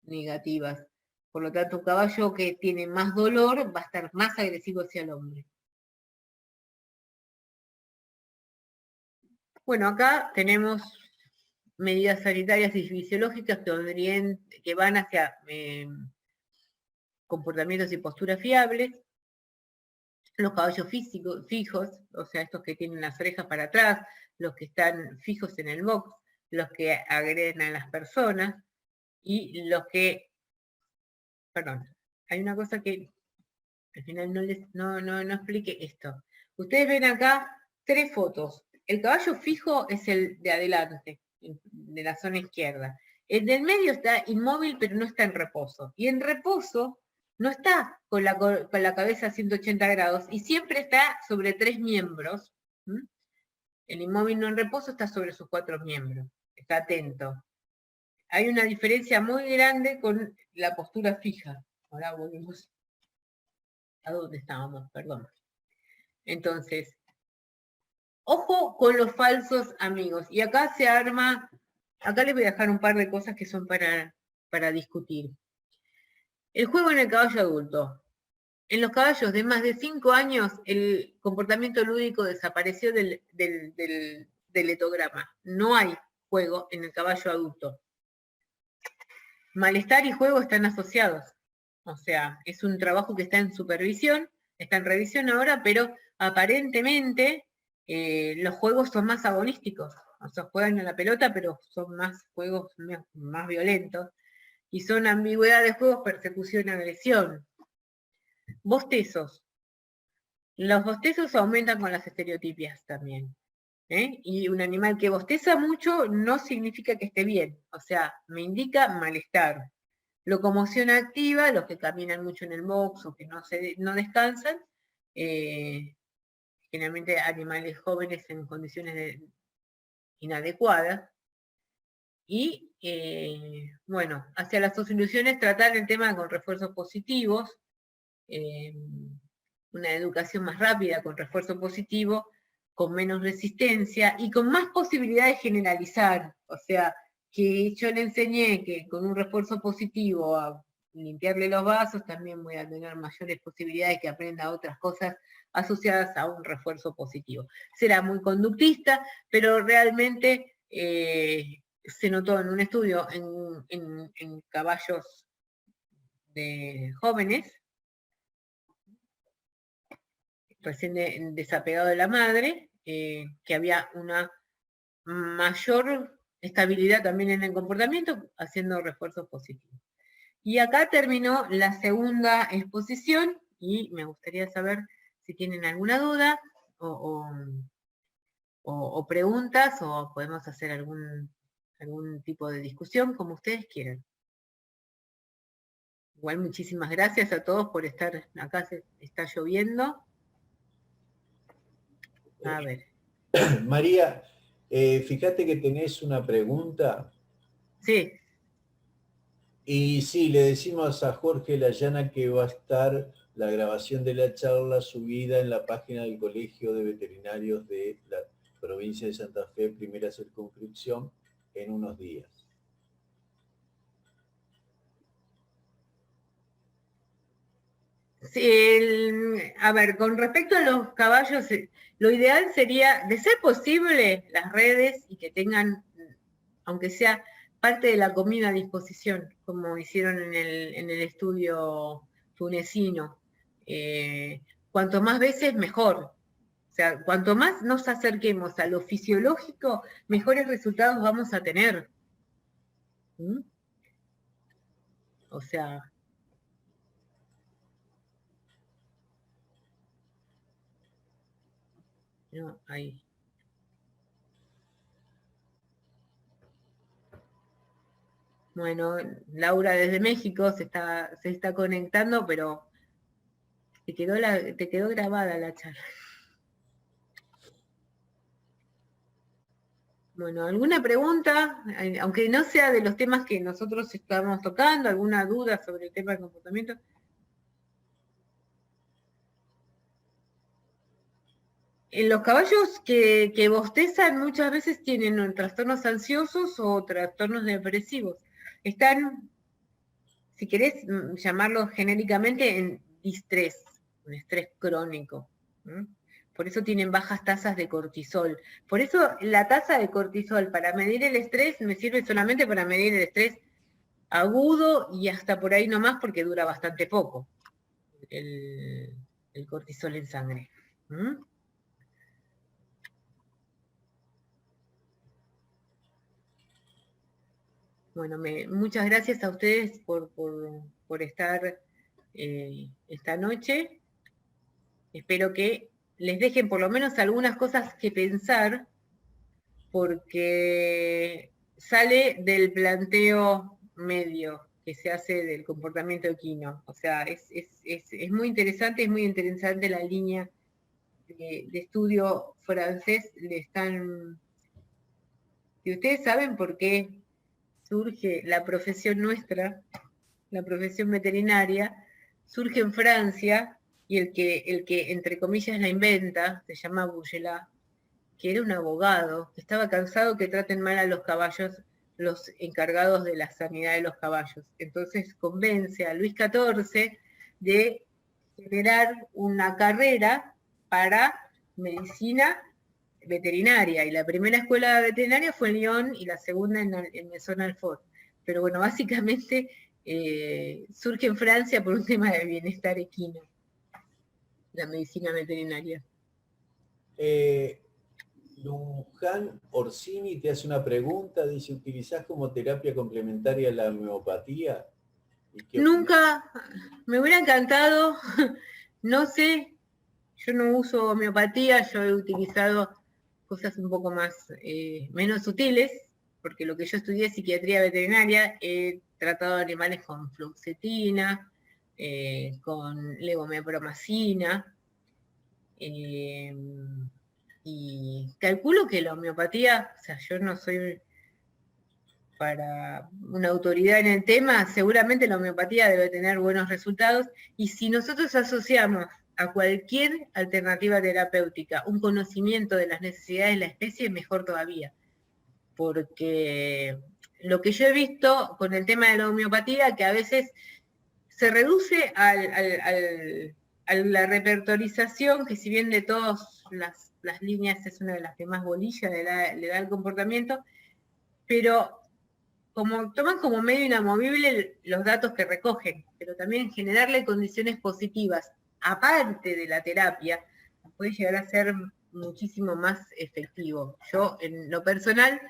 negativas. Por lo tanto, un caballo que tiene más dolor va a estar más agresivo hacia el hombre. Bueno, acá tenemos medidas sanitarias y fisiológicas que van hacia comportamientos y posturas fiables. Los caballos fijos, o sea, estos que tienen las orejas para atrás, los que están fijos en el box, los que agreden a las personas, y los que, perdón, hay una cosa que al final no expliqué esto. Ustedes ven acá 3 fotos. El caballo fijo es el de adelante, de la zona izquierda. El del medio está inmóvil, pero no está en reposo. Y en reposo no está con la cabeza a 180 grados y siempre está sobre 3 miembros. El inmóvil no en reposo está sobre sus 4 miembros. Está atento. Hay una diferencia muy grande con la postura fija. Ahora volvemos a donde estábamos, perdón. Entonces, ojo con los falsos amigos. Y acá se arma, acá les voy a dejar un par de cosas que son para discutir. El juego en el caballo adulto. En los caballos de más de 5 años, el comportamiento lúdico desapareció del etograma. No hay juego en el caballo adulto. Malestar y juego están asociados. O sea, es un trabajo que está en supervisión, está en revisión ahora, pero aparentemente los juegos son más agonísticos. O sea, juegan a la pelota, pero son más juegos más violentos. Y son ambigüedad de juegos, persecución, agresión. Bostezos. Los bostezos aumentan con las estereotipias también. Y un animal que bosteza mucho no significa que esté bien. O sea, me indica malestar. Locomoción activa, los que caminan mucho en el box o que no descansan, generalmente animales jóvenes en condiciones inadecuadas. Y, bueno, hacia las soluciones tratar el tema con refuerzos positivos, una educación más rápida con refuerzo positivo, con menos resistencia y con más posibilidad de generalizar. O sea, que yo le enseñé que con un refuerzo positivo a limpiarle los vasos, también voy a tener mayores posibilidades de que aprenda otras cosas asociadas a un refuerzo positivo. Será muy conductista, pero realmente se notó en un estudio en caballos de jóvenes, recién desapegado de la madre, que había una mayor estabilidad también en el comportamiento, haciendo refuerzos positivos. Y acá terminó la segunda exposición, y me gustaría saber si tienen alguna duda o preguntas, o podemos hacer algún tipo de discusión, como ustedes quieran. Igual muchísimas gracias a todos por estar acá, está lloviendo. A ver. María, fíjate que tenés una pregunta. Sí. Y sí, le decimos a Jorge Layana que va a estar la grabación de la charla subida en la página del Colegio de Veterinarios de la provincia de Santa Fe, primera circunscripción, en unos días. A ver, con respecto a los caballos, lo ideal sería, de ser posible, las redes y que tengan, aunque sea parte de la comida a disposición, como hicieron en el estudio tunecino. Cuanto más veces, mejor. O sea, cuanto más nos acerquemos a lo fisiológico, mejores resultados vamos a tener. ¿Mm? O sea, no, ahí. Bueno, Laura desde México se está conectando, pero te quedó grabada la charla. Bueno, ¿alguna pregunta? Aunque no sea de los temas que nosotros estamos tocando, ¿alguna duda sobre el tema del comportamiento? En los caballos que bostezan muchas veces tienen trastornos ansiosos o trastornos depresivos. Están, si querés llamarlo genéricamente, en distrés, un estrés crónico. Por eso tienen bajas tasas de cortisol. Por eso la tasa de cortisol para medir el estrés me sirve solamente para medir el estrés agudo y hasta por ahí nomás porque dura bastante poco el cortisol en sangre. Bueno, muchas gracias a ustedes por estar esta noche. Espero que les dejen por lo menos algunas cosas que pensar, porque sale del planteo medio que se hace del comportamiento equino. O sea, es muy interesante la línea de estudio francés. Si ustedes saben por qué surge la profesión nuestra, la profesión veterinaria, surge en Francia, y el que entre comillas la inventa, se llama Bougelat, que era un abogado, que estaba cansado que traten mal a los caballos los encargados de la sanidad de los caballos. Entonces convence a Luis XIV de generar una carrera para medicina veterinaria, y la primera escuela veterinaria fue en Lyon y la segunda en Maison-Alfort. Pero bueno, básicamente surge en Francia por un tema de bienestar equino, la medicina veterinaria. Luján Orsini te hace una pregunta, dice, ¿utilizás como terapia complementaria la homeopatía? Nunca, me hubiera encantado, no sé, yo no uso homeopatía, yo he utilizado cosas un poco más, menos sutiles, porque lo que yo estudié es psiquiatría veterinaria, he tratado animales con fluoxetina, con levomepromacina, y calculo que la homeopatía, o sea, yo no soy para una autoridad en el tema, seguramente la homeopatía debe tener buenos resultados, y si nosotros asociamos a cualquier alternativa terapéutica un conocimiento de las necesidades de la especie, mejor todavía, porque lo que yo he visto con el tema de la homeopatía, que a veces se reduce a la repertorización, que si bien de todas las líneas es una de las que más bolilla le da al comportamiento, pero como toman como medio inamovible los datos que recogen, pero también generarle condiciones positivas, aparte de la terapia, puede llegar a ser muchísimo más efectivo. Yo, en lo personal,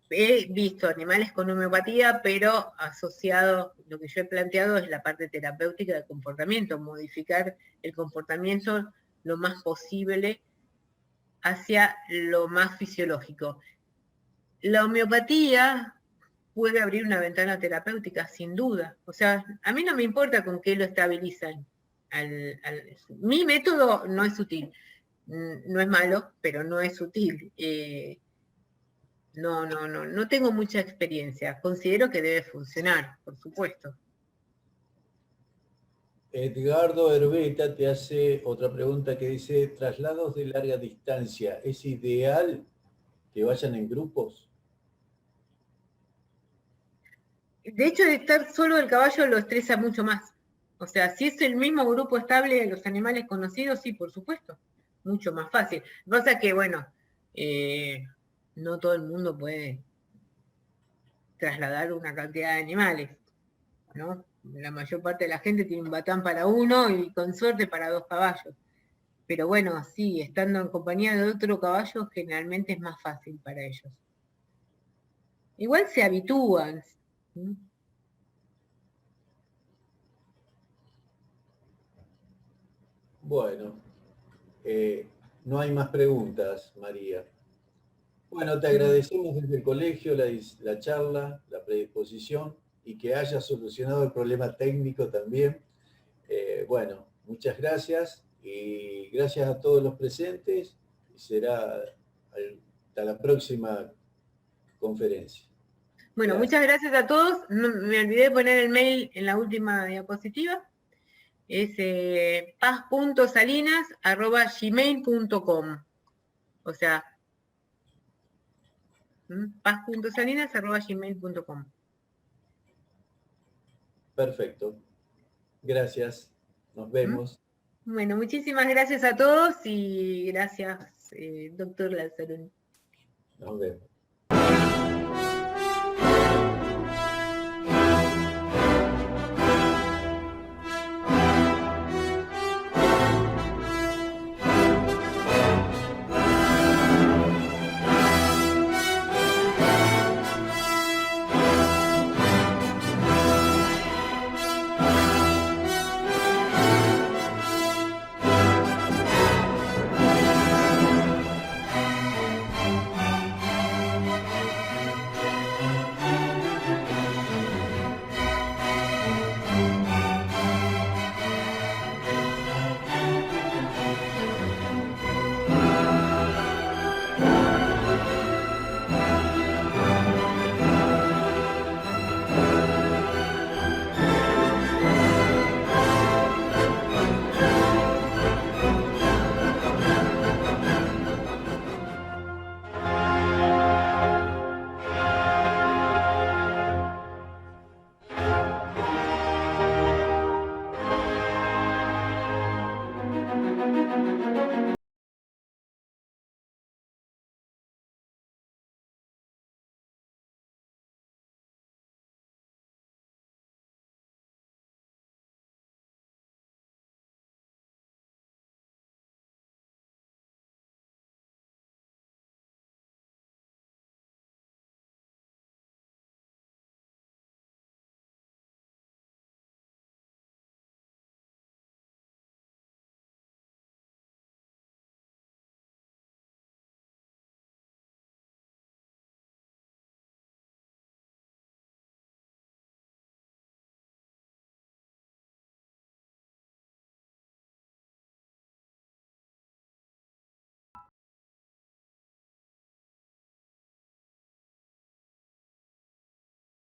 he visto animales con homeopatía, pero asociado, lo que yo he planteado es la parte terapéutica del comportamiento, modificar el comportamiento lo más posible hacia lo más fisiológico. La homeopatía puede abrir una ventana terapéutica, sin duda. O sea, a mí no me importa con qué lo estabilizan. Mi método no es útil. No es malo, pero no es útil. No tengo mucha experiencia. Considero que debe funcionar, por supuesto. Edgardo Herbeta te hace otra pregunta que dice, traslados de larga distancia, ¿es ideal que vayan en grupos? De hecho, de estar solo el caballo lo estresa mucho más. O sea, si es el mismo grupo estable de los animales conocidos, sí, por supuesto. Mucho más fácil. Pasa que, bueno, no todo el mundo puede trasladar una cantidad de animales, ¿no? La mayor parte de la gente tiene un batán para uno y con suerte para 2 caballos. Pero bueno, sí, estando en compañía de otro caballo generalmente es más fácil para ellos. Igual se habitúan. ¿Sí? Bueno, no hay más preguntas, María. Bueno, te agradecemos desde el colegio la charla, la predisposición y que hayas solucionado el problema técnico también. Bueno, muchas gracias y gracias a todos los presentes y será hasta la próxima conferencia. Bueno, Gracias. muchas gracias a todos. No, me olvidé de poner el mail en la última diapositiva. Es paz.salinas@gmail.com. O sea, paz.salinas@gmail.com. Perfecto. Gracias. Nos vemos. Bueno, muchísimas gracias a todos y gracias, doctor Lazarón. Nos vemos.